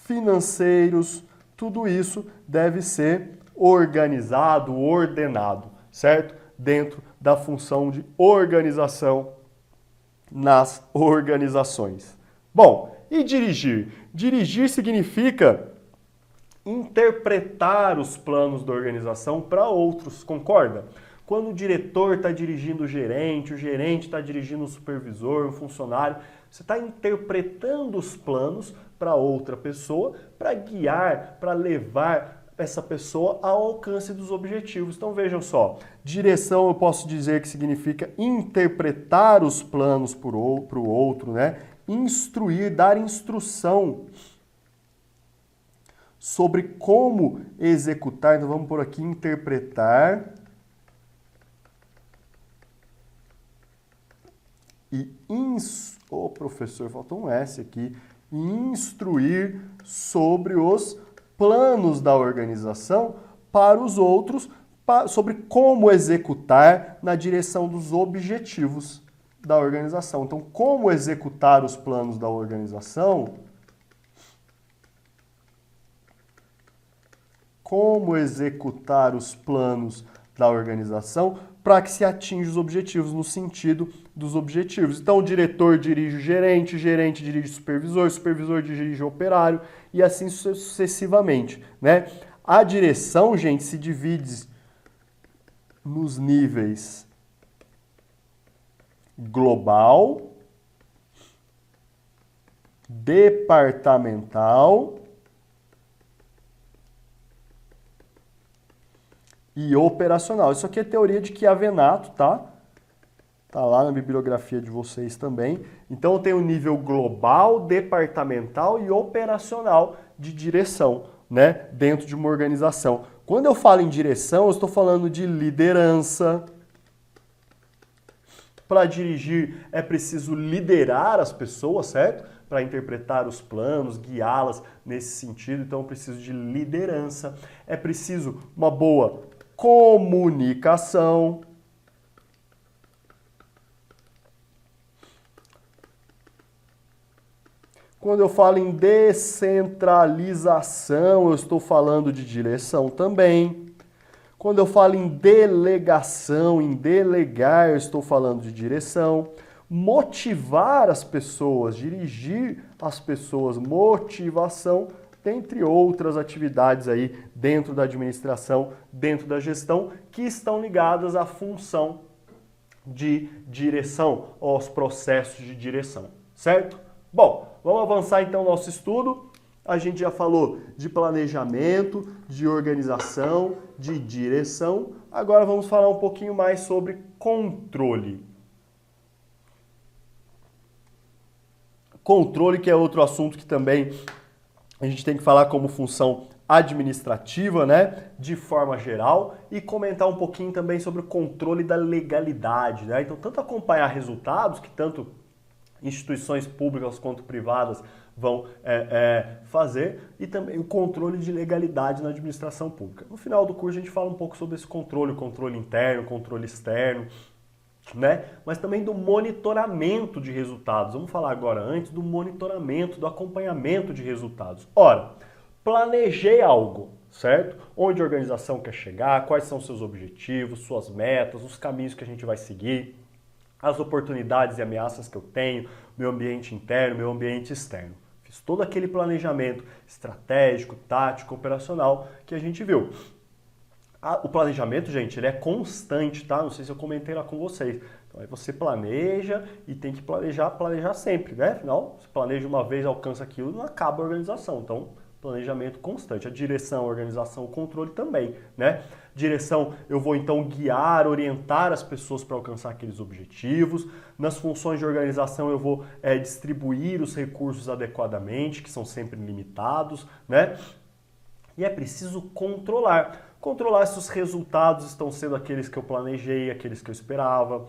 financeiros, tudo isso deve ser organizado, ordenado, certo? Dentro da função de organização nas organizações. Bom, e dirigir? Dirigir significa interpretar os planos da organização para outros, concorda? Quando o diretor está dirigindo o gerente está dirigindo o supervisor, o funcionário, você está interpretando os planos para outra pessoa, para guiar, para levar essa pessoa ao alcance dos objetivos. Então vejam só, direção eu posso dizer que significa interpretar os planos para o outro, né? Instruir, dar instrução sobre como executar. Então vamos por aqui, interpretar e professor, faltou um S aqui. Instruir sobre os planos da organização para os outros, sobre como executar na direção dos objetivos da organização. Então, como executar os planos da organização? Como executar os planos da organização para que se atinja os objetivos, no sentido dos objetivos. Então, o diretor dirige o gerente dirige o supervisor dirige o operário e assim sucessivamente, né? A direção, gente, se divide nos níveis global, departamental e operacional. Isso aqui é teoria de Chiavenato, tá? Tá lá na bibliografia de vocês também. Então eu tenho o nível global, departamental e operacional de direção, né? Dentro de uma organização. Quando eu falo em direção, eu estou falando de liderança. Para dirigir é preciso liderar as pessoas, certo? Para interpretar os planos, guiá-las nesse sentido. Então, eu preciso de liderança. É preciso uma boa comunicação, quando eu falo em descentralização, eu estou falando de direção também. Quando eu falo em delegação, em delegar, eu estou falando de direção. Motivar as pessoas, dirigir as pessoas, motivação, dentre outras atividades aí dentro da administração, dentro da gestão, que estão ligadas à função de direção, aos processos de direção, certo? Bom, vamos avançar então no nosso estudo. A gente já falou de planejamento, de organização, de direção. Agora vamos falar um pouquinho mais sobre controle. Controle, que é outro assunto que também a gente tem que falar como função administrativa, né, de forma geral, e comentar um pouquinho também sobre o controle da legalidade, né? Então, tanto acompanhar resultados, que tanto instituições públicas quanto privadas vão fazer, e também o controle de legalidade na administração pública. No final do curso a gente fala um pouco sobre esse controle, o controle interno, o controle externo, né? Mas também do monitoramento de resultados. Vamos falar agora antes do monitoramento, do acompanhamento de resultados. Ora, planejei algo, certo? Onde a organização quer chegar, quais são seus objetivos, suas metas, os caminhos que a gente vai seguir, as oportunidades e ameaças que eu tenho, meu ambiente interno, meu ambiente externo. Fiz todo aquele planejamento estratégico, tático, operacional que a gente viu. O planejamento, gente, ele é constante, tá? Não sei se eu comentei lá com vocês. Então, aí você planeja e tem que planejar sempre, né? Afinal, se planeja uma vez, alcança aquilo, não acaba a organização. Então, planejamento constante. A direção, a organização, o controle também, né? Direção, eu vou então guiar, orientar as pessoas para alcançar aqueles objetivos. Nas funções de organização, eu vou distribuir os recursos adequadamente, que são sempre limitados, né? E é preciso controlar. Controlar se os resultados estão sendo aqueles que eu planejei, aqueles que eu esperava,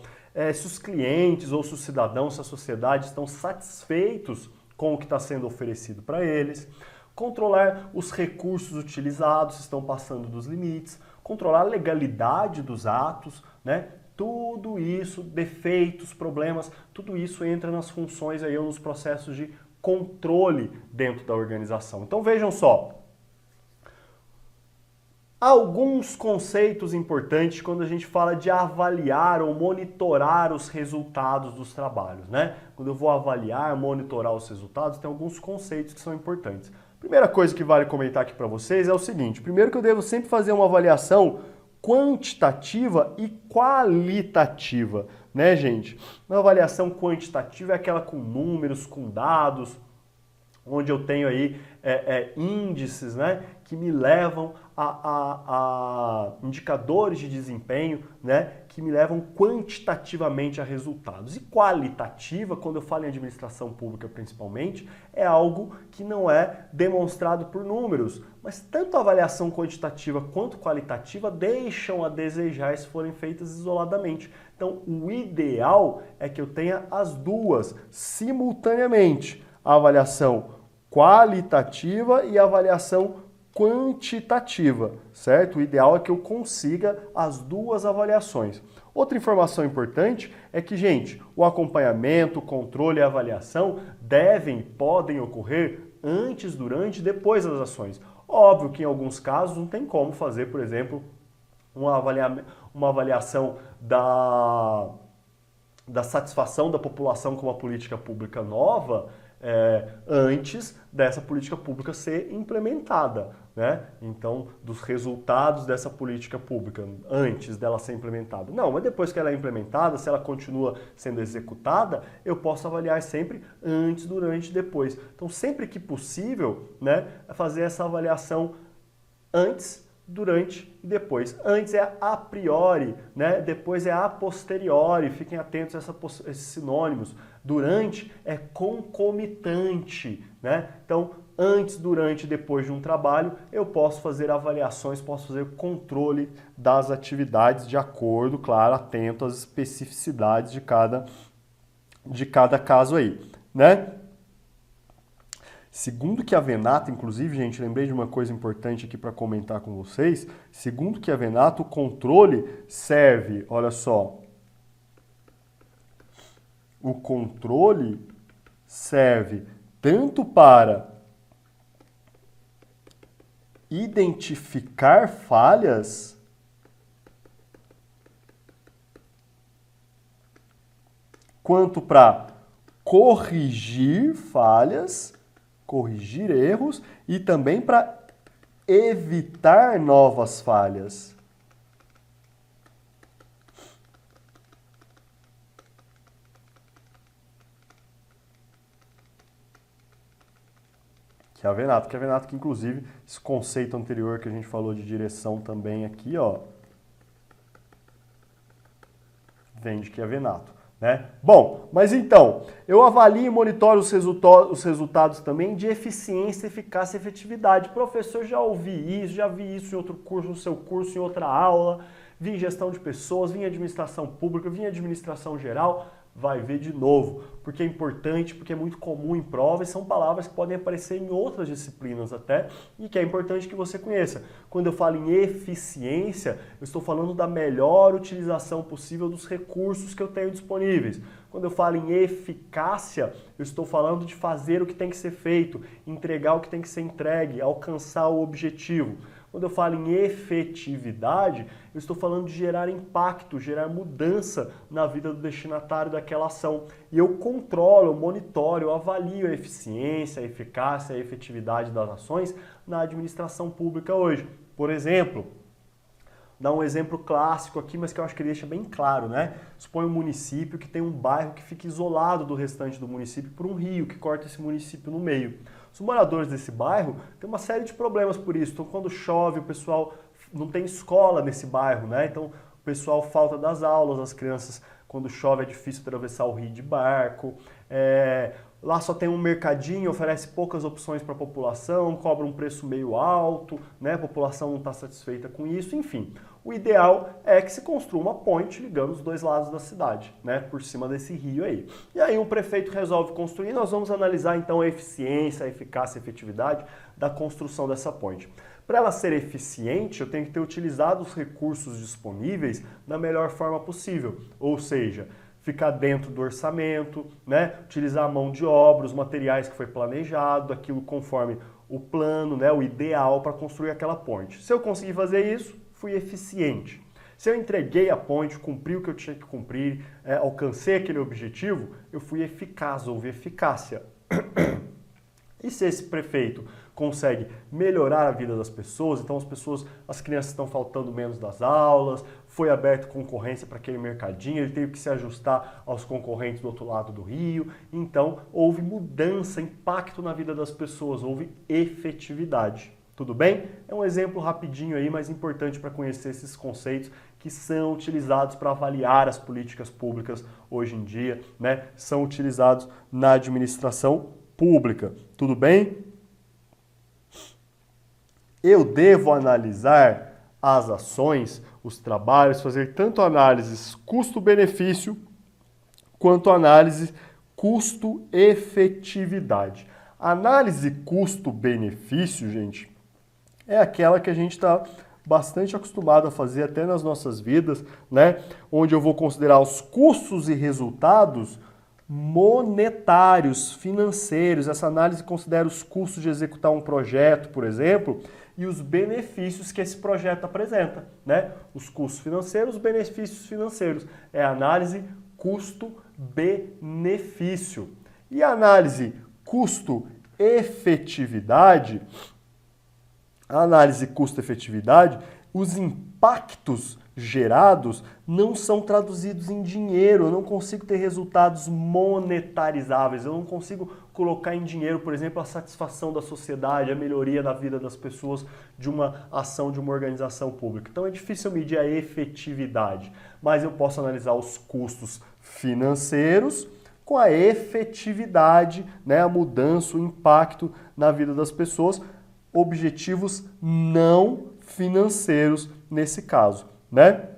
se os clientes ou se os cidadãos, se a sociedade estão satisfeitos com o que está sendo oferecido para eles, controlar os recursos utilizados, se estão passando dos limites, controlar a legalidade dos atos, né? Tudo isso, defeitos, problemas, tudo isso entra nas funções aí, ou nos processos de controle dentro da organização. Então vejam só, alguns conceitos importantes quando a gente fala de avaliar ou monitorar os resultados dos trabalhos, né? Quando eu vou avaliar, monitorar os resultados, tem alguns conceitos que são importantes. Primeira coisa que vale comentar aqui para vocês é o seguinte: primeiro, que eu devo sempre fazer uma avaliação quantitativa e qualitativa, né, gente? Uma avaliação quantitativa é aquela com números, com dados, onde eu tenho aí índices, né, que me levam a indicadores de desempenho, né, que me levam quantitativamente a resultados. E qualitativa, quando eu falo em administração pública principalmente, é algo que não é demonstrado por números, mas tanto a avaliação quantitativa quanto qualitativa deixam a desejar se forem feitas isoladamente. Então, o ideal é que eu tenha as duas simultaneamente, a avaliação qualitativa e a avaliação quantitativa, certo? O ideal é que eu consiga as duas avaliações. Outra informação importante é que, gente, o acompanhamento, o controle e a avaliação podem ocorrer antes, durante e depois das ações. Óbvio que em alguns casos não tem como fazer, por exemplo, uma avaliação da satisfação da população com uma política pública nova antes dessa política pública ser implementada, né? Então, dos resultados dessa política pública, antes dela ser implementada. Não, mas depois que ela é implementada, se ela continua sendo executada, eu posso avaliar sempre antes, durante e depois. Então, sempre que possível, né, fazer essa avaliação antes, durante e depois. Antes é a priori, né? Depois é a posteriori. Fiquem atentos a esses sinônimos. Durante é concomitante, né? Então, antes, durante e depois de um trabalho, eu posso fazer avaliações, posso fazer controle das atividades de acordo, claro, atento às especificidades de cada caso aí, né? Segundo que a Venato, inclusive, gente, lembrei de uma coisa importante aqui para comentar com vocês. Segundo que a Venato, o controle serve, olha só, o controle serve tanto para identificar falhas quanto para corrigir falhas, corrigir erros e também para evitar novas falhas. Que é a Venato, que inclusive esse conceito anterior que a gente falou de direção também aqui, ó, vem de que é Venato, né? Bom, mas então, eu avalio e monitoro os resultados também de eficiência, eficácia e efetividade. Professor, já ouvi isso, já vi isso em outro curso, no seu curso, em outra aula, vi em gestão de pessoas, vi em administração pública, vi em administração geral. Vai ver de novo, porque é importante, porque é muito comum em provas, são palavras que podem aparecer em outras disciplinas até, e que é importante que você conheça. Quando eu falo em eficiência, eu estou falando da melhor utilização possível dos recursos que eu tenho disponíveis. Quando eu falo em eficácia, eu estou falando de fazer o que tem que ser feito, entregar o que tem que ser entregue, alcançar o objetivo. Quando eu falo em efetividade, eu estou falando de gerar impacto, gerar mudança na vida do destinatário daquela ação. E eu controlo, eu monitoro, eu avalio a eficiência, a eficácia, a efetividade das ações na administração pública hoje. Por exemplo, dar um exemplo clássico aqui, mas que eu acho que deixa bem claro, né? Suponha um município que tem um bairro que fica isolado do restante do município por um rio que corta esse município no meio. Os moradores desse bairro têm uma série de problemas por isso. Então, quando chove, o pessoal não tem escola nesse bairro, né? Então, o pessoal falta das aulas, as crianças, quando chove, é difícil atravessar o rio de barco. Lá só tem um mercadinho, oferece poucas opções para a população, cobra um preço meio alto, né? A população não está satisfeita com isso, enfim. O ideal é que se construa uma ponte ligando os dois lados da cidade, né? Por cima desse rio aí. E aí o prefeito resolve construir, nós vamos analisar então a eficiência, a eficácia e a efetividade da construção dessa ponte. Para ela ser eficiente, eu tenho que ter utilizado os recursos disponíveis da melhor forma possível, ou seja, ficar dentro do orçamento, né? Utilizar a mão de obra, os materiais que foi planejado, aquilo conforme o plano, né? O ideal para construir aquela ponte. Se eu conseguir fazer isso, fui eficiente. Se eu entreguei a ponte, cumpri o que eu tinha que cumprir, alcancei aquele objetivo, eu fui eficaz, houve eficácia. E se esse prefeito consegue melhorar a vida das pessoas, então as crianças estão faltando menos das aulas, foi aberta concorrência para aquele mercadinho, ele teve que se ajustar aos concorrentes do outro lado do rio, então houve mudança, impacto na vida das pessoas, houve efetividade. Tudo bem? É um exemplo rapidinho aí, mas importante para conhecer esses conceitos que são utilizados para avaliar as políticas públicas hoje em dia, né? São utilizados na administração pública. Tudo bem? Eu devo analisar as ações, os trabalhos, fazer tanto análises custo-benefício quanto análise custo-efetividade. Análise custo-benefício, gente, é aquela que a gente está bastante acostumado a fazer até nas nossas vidas, né? Onde eu vou considerar os custos e resultados monetários, financeiros. Essa análise considera os custos de executar um projeto, por exemplo, e os benefícios que esse projeto apresenta, né? Os custos financeiros, os benefícios financeiros. É a análise custo-benefício. E a análise custo-efetividade, a análise custo-efetividade, os impactos gerados não são traduzidos em dinheiro, eu não consigo ter resultados monetarizáveis, eu não consigo colocar em dinheiro, por exemplo, a satisfação da sociedade, a melhoria da vida das pessoas de uma ação de uma organização pública. Então é difícil medir a efetividade, mas eu posso analisar os custos financeiros com a efetividade, né, a mudança, o impacto na vida das pessoas, objetivos não financeiros nesse caso, né?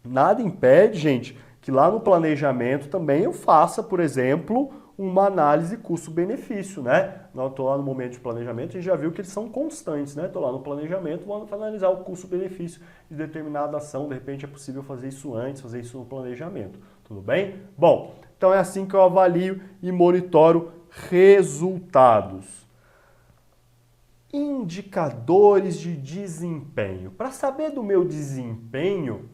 Nada impede, gente, que lá no planejamento também eu faça, por exemplo, uma análise custo-benefício, né? Eu estou lá no momento de planejamento, a gente já viu que eles são constantes, né? Estou lá no planejamento, vou analisar o custo-benefício de determinada ação, de repente é possível fazer isso antes, fazer isso no planejamento, tudo bem? Bom, então é assim que eu avalio e monitoro resultados. Indicadores de desempenho. Para saber do meu desempenho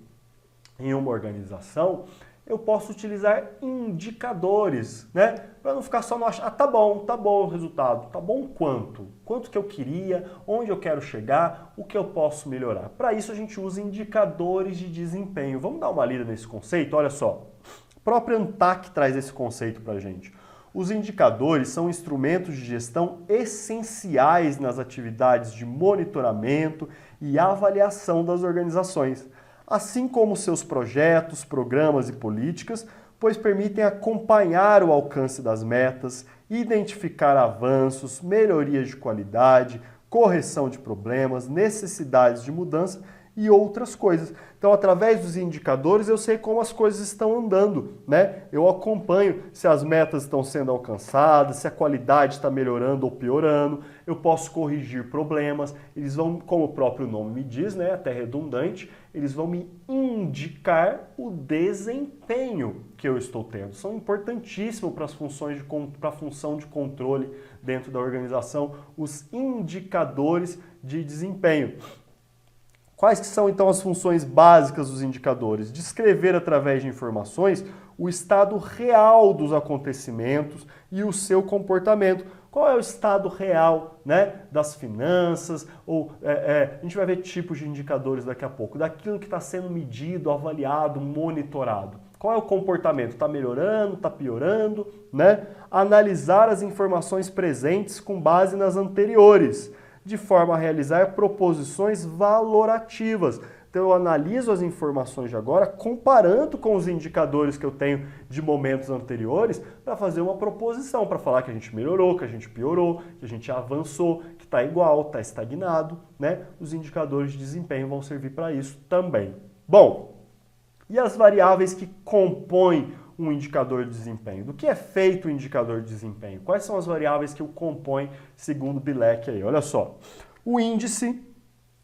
em uma organização, eu posso utilizar indicadores, né? Para não ficar só no achar, tá bom o resultado, tá bom quanto? Quanto que eu queria, onde eu quero chegar, o que eu posso melhorar. Para isso a gente usa indicadores de desempenho. Vamos dar uma lida nesse conceito? Olha só, o próprio ANTAC traz esse conceito para a gente. Os indicadores são instrumentos de gestão essenciais nas atividades de monitoramento e avaliação das organizações, assim como seus projetos, programas e políticas, pois permitem acompanhar o alcance das metas, identificar avanços, melhorias de qualidade, correção de problemas, necessidades de mudança e outras coisas. Então, através dos indicadores, eu sei como as coisas estão andando, né? Eu acompanho se as metas estão sendo alcançadas, se a qualidade está melhorando ou piorando, eu posso corrigir problemas, eles vão, como o próprio nome me diz, né, até redundante, eles vão me indicar o desempenho que eu estou tendo. São importantíssimos para as funções para a função de controle dentro da organização, os indicadores de desempenho. Quais que são, então, as funções básicas dos indicadores? Descrever, através de informações, o estado real dos acontecimentos e o seu comportamento. Qual é o estado real, né, das finanças? A gente vai ver tipos de indicadores daqui a pouco. Daquilo que está sendo medido, avaliado, monitorado. Qual é o comportamento? Está melhorando? Está piorando? Né? Analisar as informações presentes com base nas anteriores, de forma a realizar proposições valorativas. Então eu analiso as informações de agora, comparando com os indicadores que eu tenho de momentos anteriores, para fazer uma proposição, para falar que a gente melhorou, que a gente piorou, que a gente avançou, que está igual, está estagnado, né? Os indicadores de desempenho vão servir para isso também. Bom, e as variáveis que compõem um indicador de desempenho? Do que é feito o indicador de desempenho? Quais são as variáveis que o compõem segundo o Bilek aí? Olha só, o índice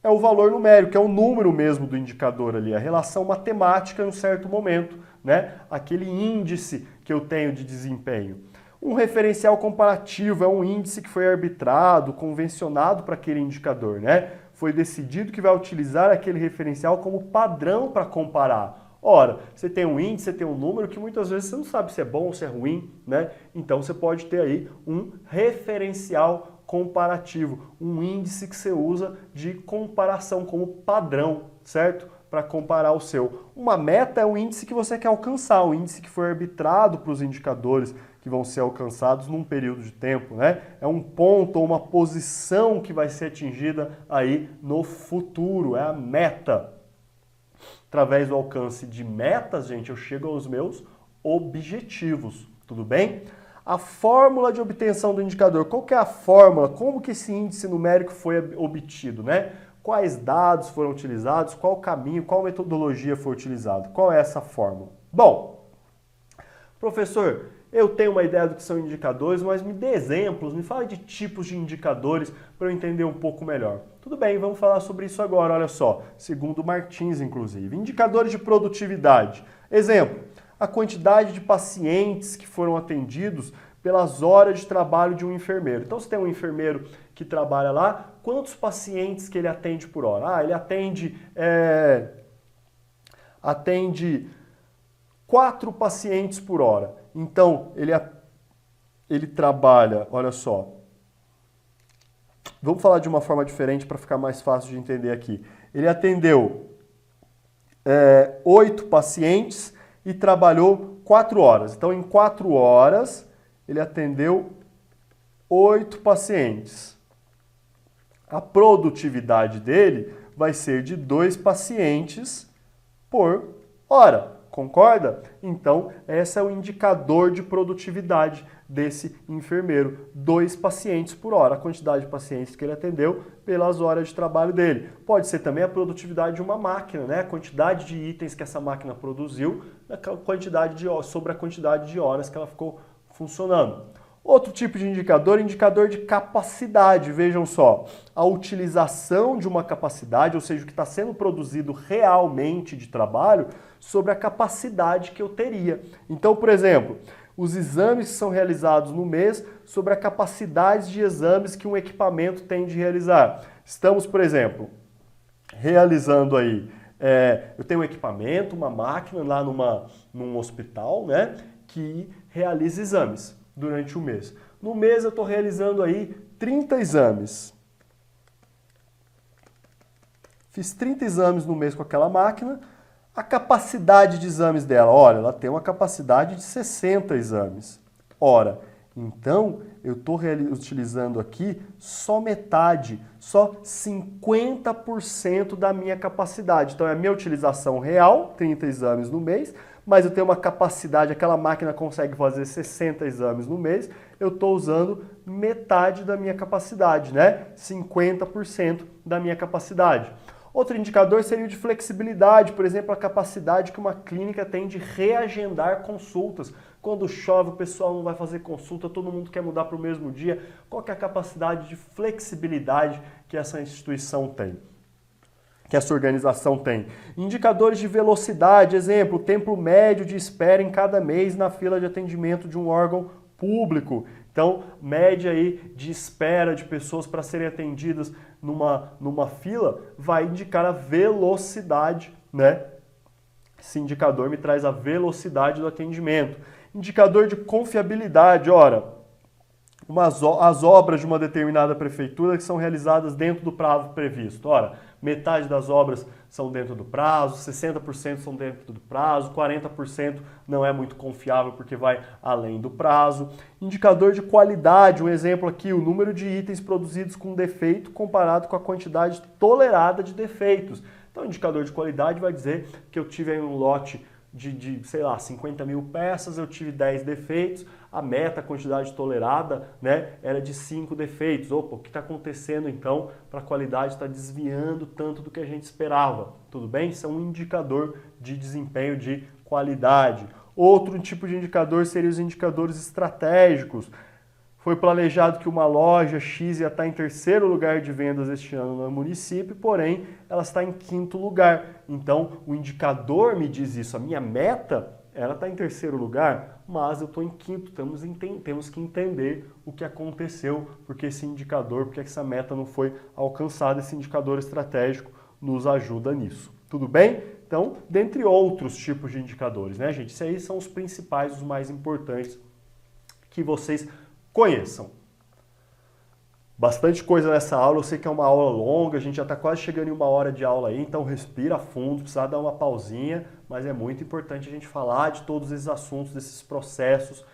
é o valor numérico, é o número mesmo do indicador ali, a relação matemática em um certo momento, né? Aquele índice que eu tenho de desempenho. Um referencial comparativo é um índice que foi arbitrado, convencionado para aquele indicador, né? Foi decidido que vai utilizar aquele referencial como padrão para comparar. Ora, você tem um índice, você tem um número que muitas vezes você não sabe se é bom ou se é ruim, né? Então você pode ter aí um referencial comparativo, um índice que você usa de comparação como padrão, certo? Para comparar o seu. Uma meta é um índice que você quer alcançar, um índice que foi arbitrado para os indicadores que vão ser alcançados num período de tempo, né? É um ponto ou uma posição que vai ser atingida aí no futuro, é a meta. Através do alcance de metas, gente, eu chego aos meus objetivos, tudo bem? A fórmula de obtenção do indicador, qual que é a fórmula? Como que esse índice numérico foi obtido, né? Quais dados foram utilizados, qual caminho, qual metodologia foi utilizado? Qual é essa fórmula? Bom, professor, eu tenho uma ideia do que são indicadores, mas me dê exemplos, me fale de tipos de indicadores para eu entender um pouco melhor. Tudo bem, vamos falar sobre isso agora, olha só, segundo Martins, inclusive. Indicadores de produtividade. Exemplo, a quantidade de pacientes que foram atendidos pelas horas de trabalho de um enfermeiro. Então, se tem um enfermeiro que trabalha lá, quantos pacientes que ele atende por hora? Ah, ele atende 4 pacientes por hora. Então, ele trabalha, olha só, vamos falar de uma forma diferente para ficar mais fácil de entender aqui. Ele atendeu 8 pacientes e trabalhou 4 horas. Então, em 4 horas, ele atendeu 8 pacientes. A produtividade dele vai ser de 2 pacientes por hora. Concorda? Então, esse é o indicador de produtividade desse enfermeiro. 2 pacientes por hora, a quantidade de pacientes que ele atendeu pelas horas de trabalho dele. Pode ser também a produtividade de uma máquina, né? A quantidade de itens que essa máquina produziu sobre a quantidade de horas que ela ficou funcionando. Outro tipo de indicador, indicador de capacidade. Vejam só, a utilização de uma capacidade, ou seja, o que está sendo produzido realmente de trabalho, sobre a capacidade que eu teria. Então, por exemplo, os exames que são realizados no mês sobre a capacidade de exames que um equipamento tem de realizar. Estamos, por exemplo, realizando aí, eu tenho um equipamento, uma máquina lá num hospital, né, que realiza exames durante o mês. No mês eu estou realizando aí 30 exames. Fiz 30 exames no mês com aquela máquina. A capacidade de exames dela, olha, ela tem uma capacidade de 60 exames. Ora, então eu estou utilizando aqui só metade, só 50% da minha capacidade. Então é a minha utilização real, 30 exames no mês, mas eu tenho uma capacidade, aquela máquina consegue fazer 60 exames no mês, eu estou usando metade da minha capacidade, né? 50% da minha capacidade. Outro indicador seria o de flexibilidade, por exemplo, a capacidade que uma clínica tem de reagendar consultas. Quando chove, o pessoal não vai fazer consulta, todo mundo quer mudar para o mesmo dia. Qual que é a capacidade de flexibilidade que essa instituição tem? Que essa organização tem. Indicadores de velocidade, exemplo, o tempo médio de espera em cada mês na fila de atendimento de um órgão público. Então, média aí de espera de pessoas para serem atendidas numa fila vai indicar a velocidade, né? Esse indicador me traz a velocidade do atendimento. Indicador de confiabilidade, ora, as obras de uma determinada prefeitura que são realizadas dentro do prazo previsto. Ora, metade das obras são dentro do prazo, 60% são dentro do prazo, 40% não é muito confiável porque vai além do prazo. Indicador de qualidade, um exemplo aqui, o número de itens produzidos com defeito comparado com a quantidade tolerada de defeitos. Então, o indicador de qualidade vai dizer que eu tive aí um lote sei lá, 50 mil peças, eu tive 10 defeitos, a meta, a quantidade tolerada, né, era de 5 defeitos. Opa, o que está acontecendo então para a qualidade estar desviando tanto do que a gente esperava? Tudo bem? Isso é um indicador de desempenho de qualidade. Outro tipo de indicador seria os indicadores estratégicos. Foi planejado que uma loja X ia estar em terceiro lugar de vendas este ano no município, porém, ela está em quinto lugar. Então, o indicador me diz isso. A minha meta, ela está em terceiro lugar, mas eu estou em quinto. Temos que entender o que aconteceu, porque esse indicador, porque essa meta não foi alcançada. Esse indicador estratégico nos ajuda nisso. Tudo bem? Então, dentre outros tipos de indicadores, né, gente? Esses aí são os principais, os mais importantes que vocês conheçam. Bastante coisa nessa aula, eu sei que é uma aula longa, a gente já está quase chegando em 1 hora de aula aí, então respira fundo, precisa dar uma pausinha, mas é muito importante a gente falar de todos esses assuntos, desses processos,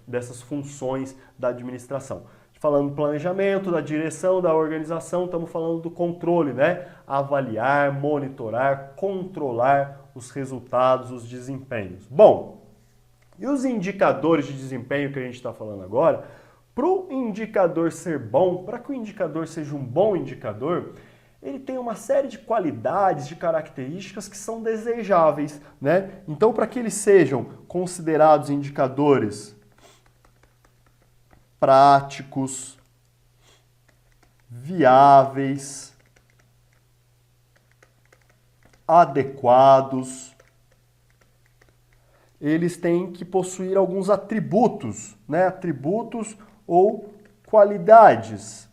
dessas funções da administração. Falando do planejamento, da direção, da organização, estamos falando do controle, né? Avaliar, monitorar, controlar os resultados, os desempenhos. Bom, e os indicadores de desempenho que a gente está falando agora, para o indicador ser bom, para que o indicador seja um bom indicador, ele tem uma série de qualidades, de características que são desejáveis, né? Então, para que eles sejam considerados indicadores práticos, viáveis, adequados, eles têm que possuir alguns atributos, né? Atributos ou qualidades.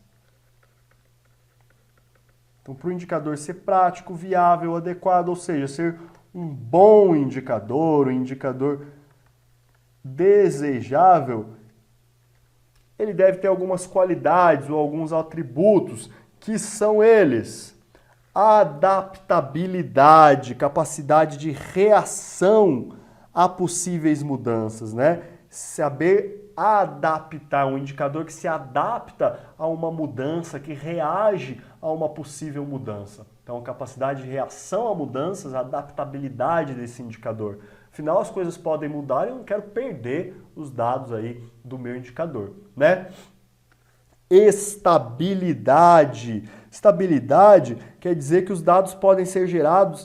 Então, para o indicador ser prático, viável, adequado, ou seja, ser um bom indicador, um indicador desejável, ele deve ter algumas qualidades ou alguns atributos, que são eles: adaptabilidade, capacidade de reação a possíveis mudanças, né? Saber adaptar, um indicador que se adapta a uma mudança, que reage a uma possível mudança. Então, a capacidade de reação a mudanças, a adaptabilidade desse indicador. Afinal, as coisas podem mudar e eu não quero perder os dados aí do meu indicador, né? Estabilidade. Estabilidade quer dizer que os dados podem ser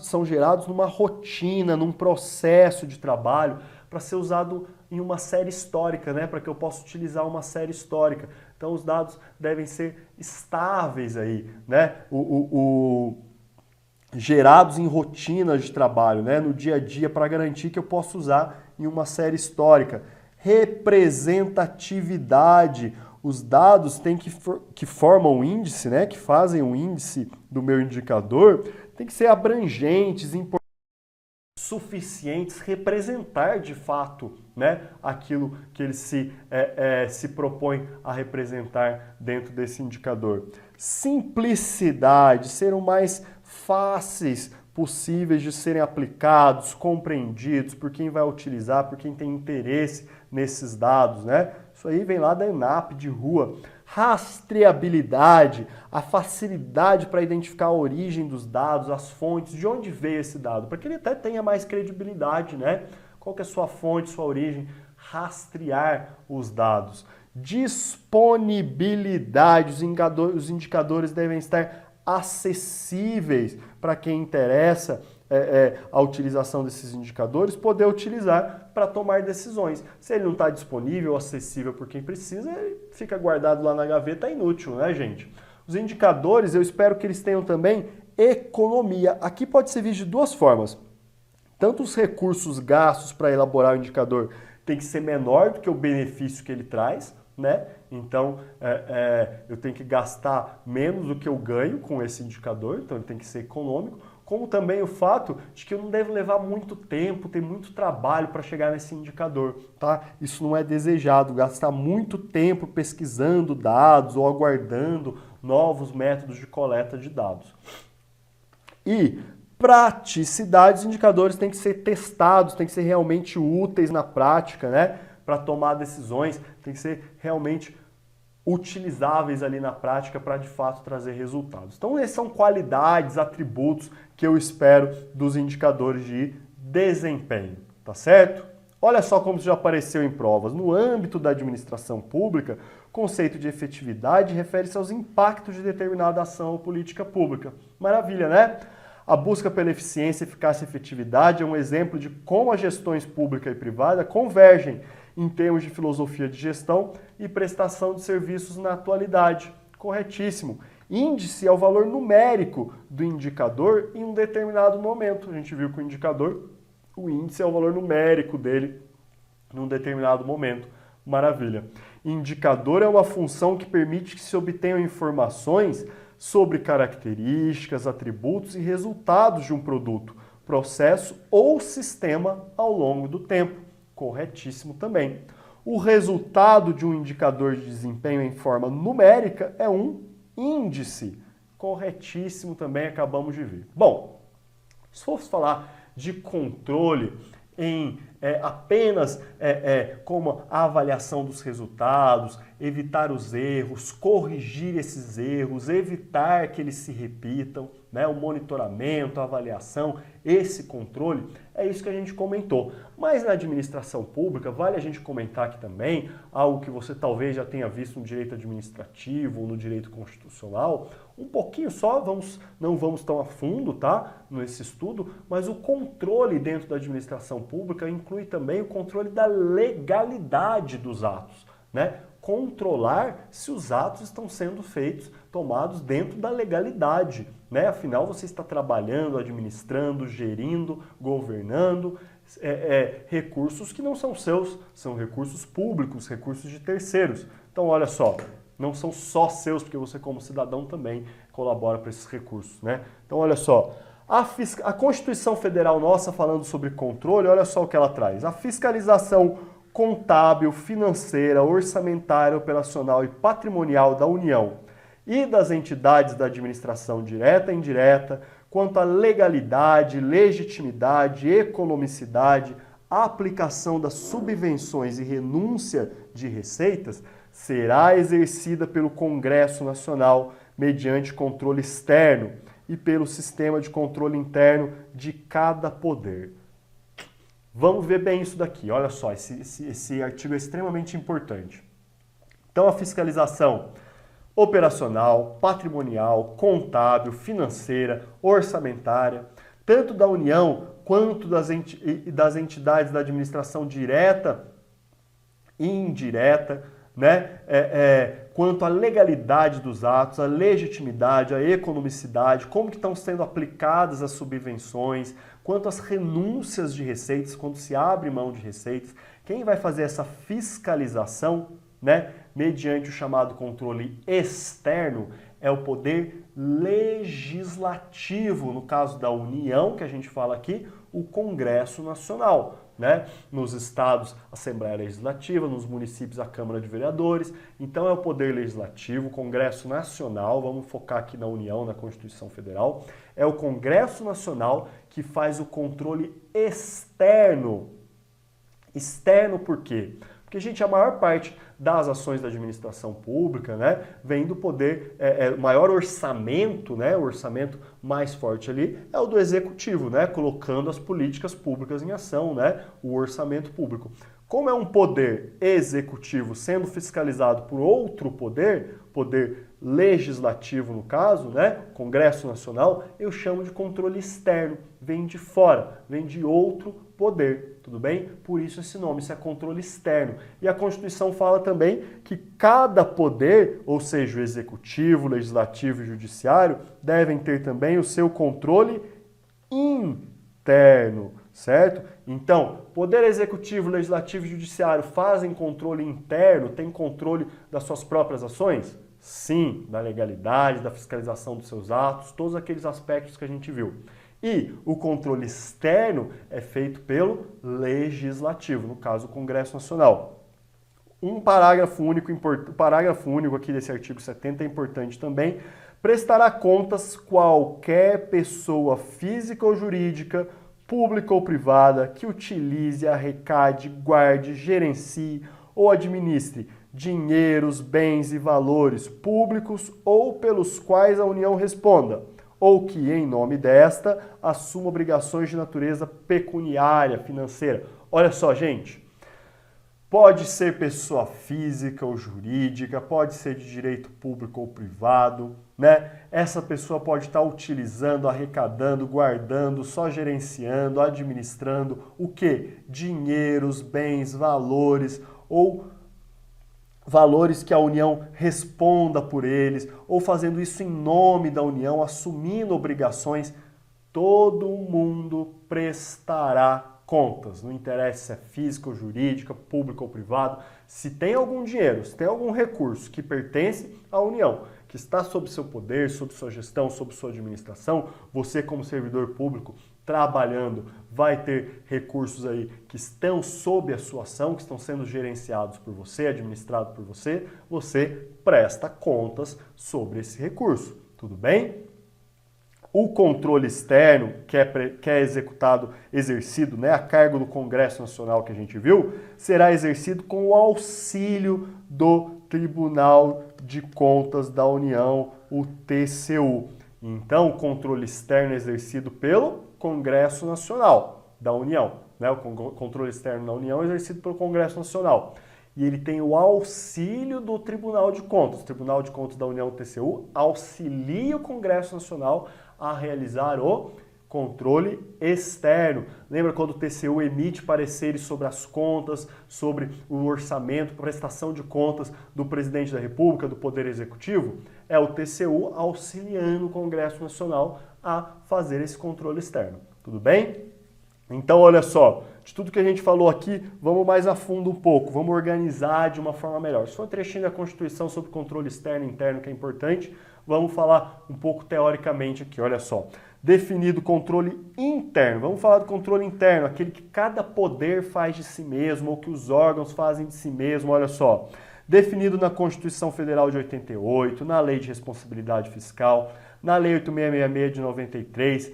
são gerados numa rotina, num processo de trabalho, para ser usado em uma série histórica, né? Para que eu possa utilizar uma série histórica. Então os dados devem ser estáveis aí, né? Gerados em rotinas de trabalho, né? No dia a dia, para garantir que eu possa usar em uma série histórica. Representatividade. Os dados que formam o índice, né? Que fazem o índice do meu indicador, tem que ser abrangentes, importantes, suficientes, representar de fato, né, aquilo que ele se propõe a representar dentro desse indicador. Simplicidade, ser o mais fáceis possíveis de serem aplicados, compreendidos por quem vai utilizar, por quem tem interesse nesses dados, né? Isso aí vem lá da ENAP de rua. Rastreabilidade, a facilidade para identificar a origem dos dados, as fontes, de onde veio esse dado, para que ele até tenha mais credibilidade, né? Qual que é a sua fonte, sua origem? Rastrear os dados. Disponibilidade, os indicadores devem estar acessíveis para quem interessa a utilização desses indicadores, poder utilizar para tomar decisões. Se ele não está disponível, acessível por quem precisa, ele fica guardado lá na gaveta, é inútil, né, gente? Os indicadores, eu espero que eles tenham também economia. Aqui pode ser visto de duas formas. Tanto os recursos gastos para elaborar o indicador tem que ser menor do que o benefício que ele traz, né? Então, eu tenho que gastar menos do que eu ganho com esse indicador, então ele tem que ser econômico, como também o fato de que eu não devo levar muito tempo, ter muito trabalho para chegar nesse indicador, tá? Isso não é desejado, gastar muito tempo pesquisando dados ou aguardando novos métodos de coleta de dados. E praticidade, os indicadores têm que ser testados, têm que ser realmente úteis na prática, né? Para tomar decisões, tem que ser realmente utilizáveis ali na prática para de fato trazer resultados. Então essas são qualidades, atributos que eu espero dos indicadores de desempenho, tá certo? Olha só como isso já apareceu em provas. No âmbito da administração pública, o conceito de efetividade refere-se aos impactos de determinada ação ou política pública. Maravilha, né? A busca pela eficiência, eficácia e efetividade é um exemplo de como as gestões pública e privada convergem em termos de filosofia de gestão e prestação de serviços na atualidade. Corretíssimo. Índice é o valor numérico do indicador em um determinado momento. A gente viu que o indicador, o índice é o valor numérico dele num determinado momento. Maravilha. Indicador é uma função que permite que se obtenham informações sobre características, atributos e resultados de um produto, processo ou sistema ao longo do tempo. Corretíssimo também. O resultado de um indicador de desempenho em forma numérica é um índice. Corretíssimo também, acabamos de ver. Bom, se fosse falar de controle em apenas como a avaliação dos resultados, evitar os erros, corrigir esses erros, evitar que eles se repitam, né? O monitoramento, a avaliação, esse controle, é isso que a gente comentou. Mas na administração pública, vale a gente comentar aqui também algo que você talvez já tenha visto no direito administrativo ou no direito constitucional, um pouquinho só, não vamos tão a fundo, tá, nesse estudo, mas o controle dentro da administração pública inclui também o controle da legalidade dos atos, né? Controlar se os atos estão sendo feitos, tomados dentro da legalidade, né? Afinal, você está trabalhando, administrando, gerindo, governando recursos que não são seus, são recursos públicos, recursos de terceiros. Então, olha só, não são só seus, porque você como cidadão também colabora para esses recursos, né? Então, olha só, a Constituição Federal nossa, falando sobre controle, olha só o que ela traz. A fiscalização contábil, financeira, orçamentária, operacional e patrimonial da União e das entidades da administração direta e indireta, quanto à legalidade, legitimidade, economicidade, aplicação das subvenções e renúncia de receitas, será exercida pelo Congresso Nacional mediante controle externo e pelo sistema de controle interno de cada poder. Vamos ver bem isso daqui. Olha só, esse artigo é extremamente importante. Então, a fiscalização operacional, patrimonial, contábil, financeira, orçamentária, tanto da União quanto das entidades da administração direta e indireta, né? Quanto à legalidade dos atos, a legitimidade, a economicidade, como que estão sendo aplicadas as subvenções, quanto às renúncias de receitas, quando se abre mão de receitas, quem vai fazer essa fiscalização, né, mediante o chamado controle externo, é o poder legislativo, no caso da União, que a gente fala aqui, o Congresso Nacional. Né? Nos estados, a Assembleia Legislativa, nos municípios, a Câmara de Vereadores. Então é o Poder Legislativo, o Congresso Nacional, vamos focar aqui na União, na Constituição Federal, é o Congresso Nacional que faz o controle externo. Externo por quê? Porque, gente, a maior parte das ações da administração pública, né, vem do poder, o maior orçamento, né, o orçamento mais forte ali é o do executivo, né, colocando as políticas públicas em ação, né, o orçamento público. Como é um poder executivo sendo fiscalizado por outro poder legislativo no caso, né, Congresso Nacional, eu chamo de controle externo, vem de fora, vem de outro poder, tudo bem? Por isso esse nome, isso é controle externo. E a Constituição fala também que cada poder, ou seja, o executivo, o legislativo e o judiciário, devem ter também o seu controle interno, certo? Então, poder executivo, legislativo e judiciário fazem controle interno, têm controle das suas próprias ações? Sim, da legalidade, da fiscalização dos seus atos, todos aqueles aspectos que a gente viu. E o controle externo é feito pelo Legislativo, no caso o Congresso Nacional. Um parágrafo único aqui desse artigo 70 é importante também. Prestará contas qualquer pessoa física ou jurídica, pública ou privada, que utilize, arrecade, guarde, gerencie ou administre dinheiros, bens e valores públicos ou pelos quais a União responda, ou que, em nome desta, assuma obrigações de natureza pecuniária, financeira. Olha só, gente, pode ser pessoa física ou jurídica, pode ser de direito público ou privado, né? Essa pessoa pode estar utilizando, arrecadando, guardando, só gerenciando, administrando o quê? Dinheiros, bens, valores ou valores que a União responda por eles, ou fazendo isso em nome da União, assumindo obrigações, todo mundo prestará contas. Não interessa se é física ou jurídica, público ou privado. Se tem algum dinheiro, se tem algum recurso que pertence à União, que está sob seu poder, sob sua gestão, sob sua administração, você como servidor público trabalhando vai ter recursos aí que estão sob a sua ação, que estão sendo gerenciados por você, administrados por você, você presta contas sobre esse recurso, tudo bem? O controle externo, que é exercido, né, a cargo do Congresso Nacional que a gente viu, será exercido com o auxílio do Tribunal de Contas da União, o TCU. Então, o controle externo é exercido pelo Congresso Nacional da União, né? O controle externo da União é exercido pelo Congresso Nacional. E ele tem o auxílio do Tribunal de Contas. O Tribunal de Contas da União, o TCU, auxilia o Congresso Nacional a realizar o controle externo. Lembra quando o TCU emite pareceres sobre as contas, sobre o orçamento, prestação de contas do Presidente da República, do Poder Executivo? É o TCU auxiliando o Congresso Nacional a fazer esse controle externo. Tudo bem? Então, olha só, de tudo que a gente falou aqui, vamos mais a fundo um pouco, vamos organizar de uma forma melhor. Isso foi um trechinho da Constituição sobre controle externo e interno que é importante. Vamos falar um pouco teoricamente aqui, olha só. Definido controle interno. Vamos falar do controle interno, aquele que cada poder faz de si mesmo ou que os órgãos fazem de si mesmo, olha só. Definido na Constituição Federal de 88, na Lei de Responsabilidade Fiscal, na Lei 8666 de 93,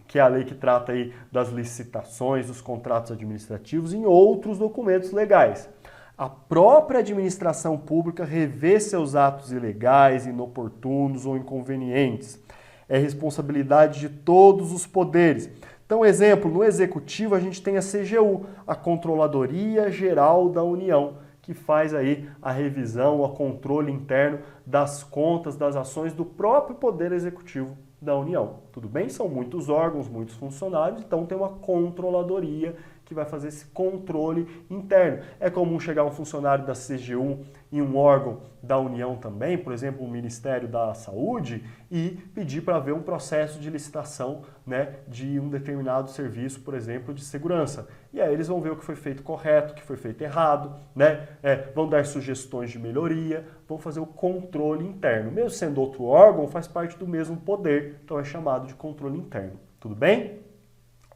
que é a lei que trata aí das licitações, dos contratos administrativos e em outros documentos legais. A própria administração pública revê seus atos ilegais, inoportunos ou inconvenientes. É responsabilidade de todos os poderes. Então, exemplo, no Executivo a gente tem a CGU, a Controladoria Geral da União, que faz aí a revisão, o controle interno das contas, das ações do próprio Poder Executivo da União. Tudo bem? São muitos órgãos, muitos funcionários, então tem uma controladoria que vai fazer esse controle interno. É comum chegar um funcionário da CGU em um órgão da União também, por exemplo, o Ministério da Saúde, e pedir para ver um processo de licitação, né, de um determinado serviço, por exemplo, de segurança. E aí eles vão ver o que foi feito correto, o que foi feito errado, né? Vão dar sugestões de melhoria, vão fazer o controle interno. Mesmo sendo outro órgão, faz parte do mesmo poder, então é chamado de controle interno. Tudo bem?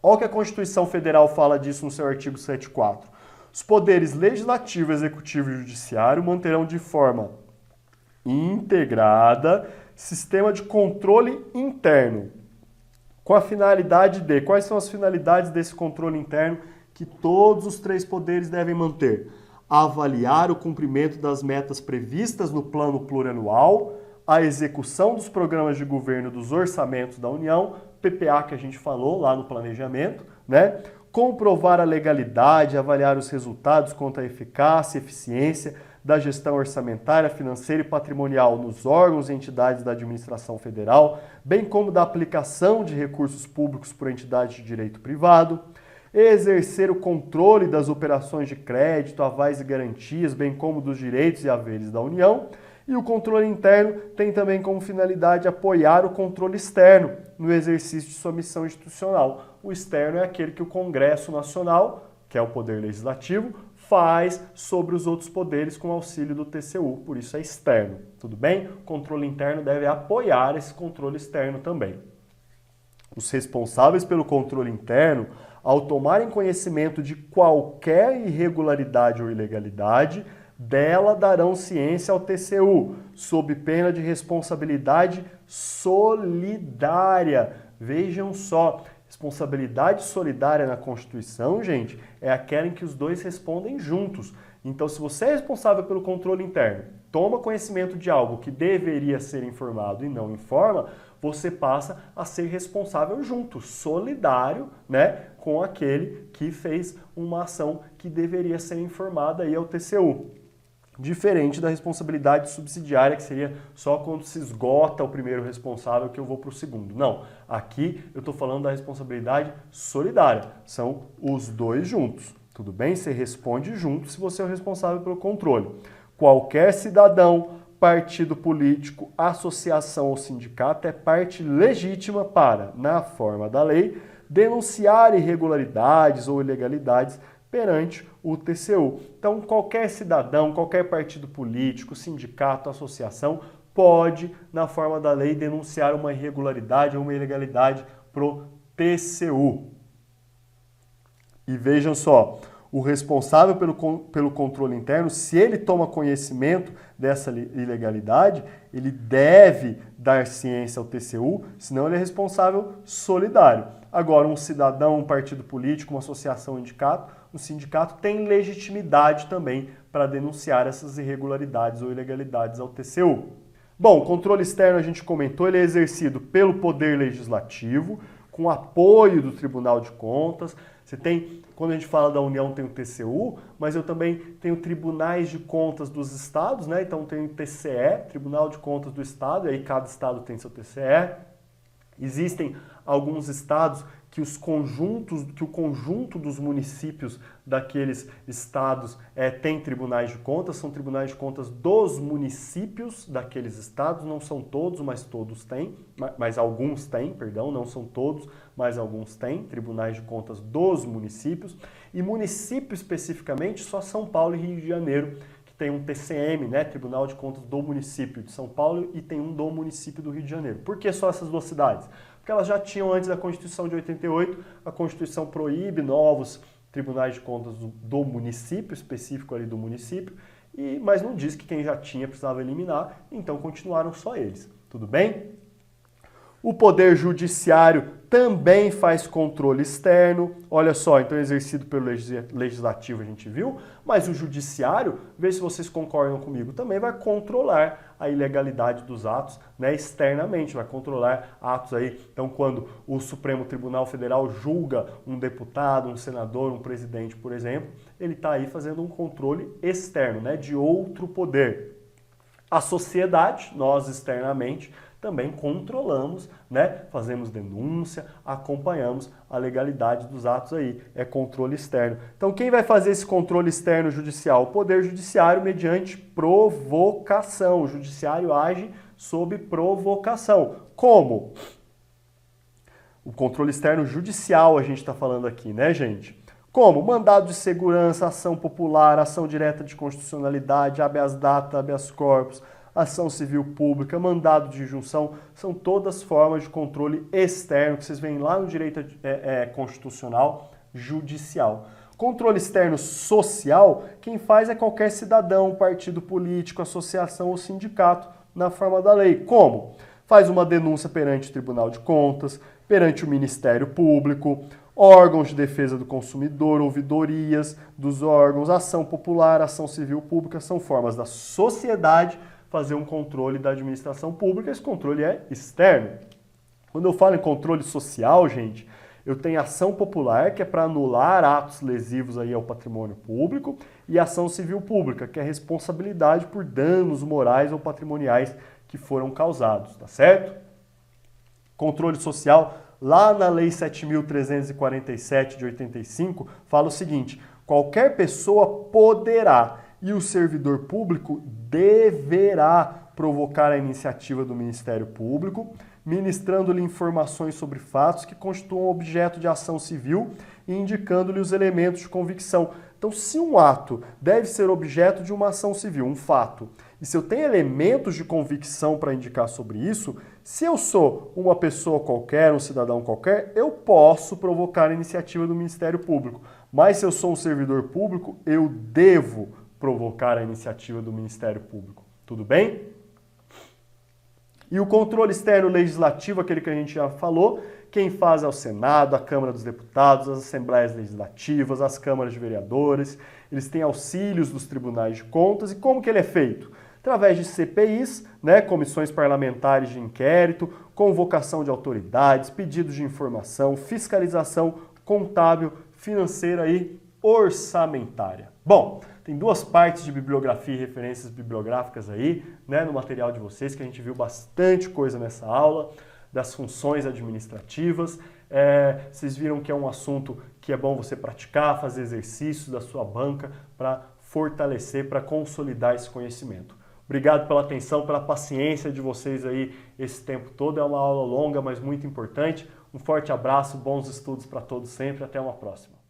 Olha o que a Constituição Federal fala disso no seu artigo 74. Os poderes legislativo, executivo e judiciário manterão de forma integrada sistema de controle interno, com a finalidade de... Quais são as finalidades desse controle interno que todos os três poderes devem manter? Avaliar o cumprimento das metas previstas no plano plurianual, a execução dos programas de governo dos orçamentos da União, PPA que a gente falou lá no planejamento, né? Comprovar a legalidade, avaliar os resultados quanto à eficácia e eficiência da gestão orçamentária, financeira e patrimonial nos órgãos e entidades da administração federal, bem como da aplicação de recursos públicos por entidades de direito privado, exercer o controle das operações de crédito, avais e garantias, bem como dos direitos e haveres da União. E o controle interno tem também como finalidade apoiar o controle externo no exercício de sua missão institucional. O externo é aquele que o Congresso Nacional, que é o poder legislativo, faz sobre os outros poderes com auxílio do TCU, por isso é externo. Tudo bem? O controle interno deve apoiar esse controle externo também. Os responsáveis pelo controle interno, ao tomarem conhecimento de qualquer irregularidade ou ilegalidade, dela darão ciência ao TCU, sob pena de responsabilidade solidária. Vejam só, responsabilidade solidária na Constituição, gente, é aquela em que os dois respondem juntos. Então, se você é responsável pelo controle interno, toma conhecimento de algo que deveria ser informado e não informa, você passa a ser responsável junto, solidário, né, com aquele que fez uma ação que deveria ser informada aí ao TCU. Diferente da responsabilidade subsidiária, que seria só quando se esgota o primeiro responsável que eu vou para o segundo. Não, aqui eu estou falando da responsabilidade solidária, são os dois juntos. Tudo bem? Você responde junto se você é o responsável pelo controle. Qualquer cidadão, partido político, associação ou sindicato é parte legítima para, na forma da lei, denunciar irregularidades ou ilegalidades perante o TCU. Então, qualquer cidadão, qualquer partido político, sindicato, associação, pode, na forma da lei, denunciar uma irregularidade ou uma ilegalidade para o TCU. E vejam só, o responsável pelo controle interno, se ele toma conhecimento dessa ilegalidade, ele deve dar ciência ao TCU, senão ele é responsável solidário. Agora, um cidadão, um partido político, uma associação, um sindicato tem legitimidade também para denunciar essas irregularidades ou ilegalidades ao TCU. Bom, o controle externo a gente comentou, ele é exercido pelo Poder Legislativo, com apoio do Tribunal de Contas. Você tem, quando a gente fala da União, tem o TCU, mas eu também tenho tribunais de contas dos estados, né? Então tem o TCE, Tribunal de Contas do Estado, e aí cada estado tem seu TCE. Existem alguns estados que o conjunto dos municípios daqueles estados tem tribunais de contas, são tribunais de contas dos municípios daqueles estados, não são todos, mas todos têm, mas alguns têm, perdão, não são todos, mas alguns têm, tribunais de contas dos municípios, e município especificamente só São Paulo e Rio de Janeiro, que tem um TCM, né, Tribunal de Contas do município de São Paulo, e tem um do município do Rio de Janeiro. Por que só essas duas cidades? Porque elas já tinham antes da Constituição de 88, a Constituição proíbe novos tribunais de contas do município, específico ali do município, mas não diz que quem já tinha precisava eliminar, então continuaram só eles. Tudo bem? O Poder Judiciário também faz controle externo. Olha só, então exercido pelo Legislativo a gente viu, mas o Judiciário, vê se vocês concordam comigo, também vai controlar a ilegalidade dos atos, né, externamente, vai controlar atos aí. Então, quando o Supremo Tribunal Federal julga um deputado, um senador, um presidente, por exemplo, ele está aí fazendo um controle externo, né, de outro poder. A sociedade, nós externamente, também controlamos, né? Fazemos denúncia, acompanhamos a legalidade dos atos aí, é controle externo. Então quem vai fazer esse controle externo judicial? O Poder Judiciário mediante provocação. O Judiciário age sob provocação. Como? O controle externo judicial a gente está falando aqui, né, gente? Como? Mandado de segurança, ação popular, ação direta de constitucionalidade, habeas data, habeas corpus, ação civil pública, mandado de injunção, são todas formas de controle externo que vocês veem lá no direito constitucional judicial. Controle externo social, quem faz é qualquer cidadão, partido político, associação ou sindicato, na forma da lei. Como? Faz uma denúncia perante o Tribunal de Contas, perante o Ministério Público, órgãos de defesa do consumidor, ouvidorias dos órgãos, ação popular, ação civil pública, são formas da sociedade fazer um controle da administração pública. Esse controle é externo. Quando eu falo em controle social, gente, eu tenho ação popular, que é para anular atos lesivos aí ao patrimônio público, e ação civil pública, que é responsabilidade por danos morais ou patrimoniais que foram causados, tá certo? Controle social, lá na Lei 7.347 de 85, fala o seguinte: qualquer pessoa poderá e o servidor público deverá provocar a iniciativa do Ministério Público, ministrando-lhe informações sobre fatos que constituam objeto de ação civil e indicando-lhe os elementos de convicção. Então, se um ato deve ser objeto de uma ação civil, um fato, e se eu tenho elementos de convicção para indicar sobre isso, se eu sou uma pessoa qualquer, um cidadão qualquer, eu posso provocar a iniciativa do Ministério Público. Mas se eu sou um servidor público, eu devo provocar a iniciativa do Ministério Público. Tudo bem? E o controle externo legislativo, aquele que a gente já falou, quem faz é o Senado, a Câmara dos Deputados, as Assembleias Legislativas, as Câmaras de Vereadores. Eles têm auxílios dos tribunais de contas. E como que ele é feito? Através de CPIs, né, comissões parlamentares de inquérito, convocação de autoridades, pedidos de informação, fiscalização contábil, financeira e orçamentária. Bom, tem duas partes de bibliografia e referências bibliográficas aí, né, no material de vocês, que a gente viu bastante coisa nessa aula, das funções administrativas. Vocês viram que é um assunto que é bom você praticar, fazer exercícios da sua banca para fortalecer, para consolidar esse conhecimento. Obrigado pela atenção, pela paciência de vocês aí esse tempo todo. É uma aula longa, mas muito importante. Um forte abraço, bons estudos para todos sempre. Até uma próxima.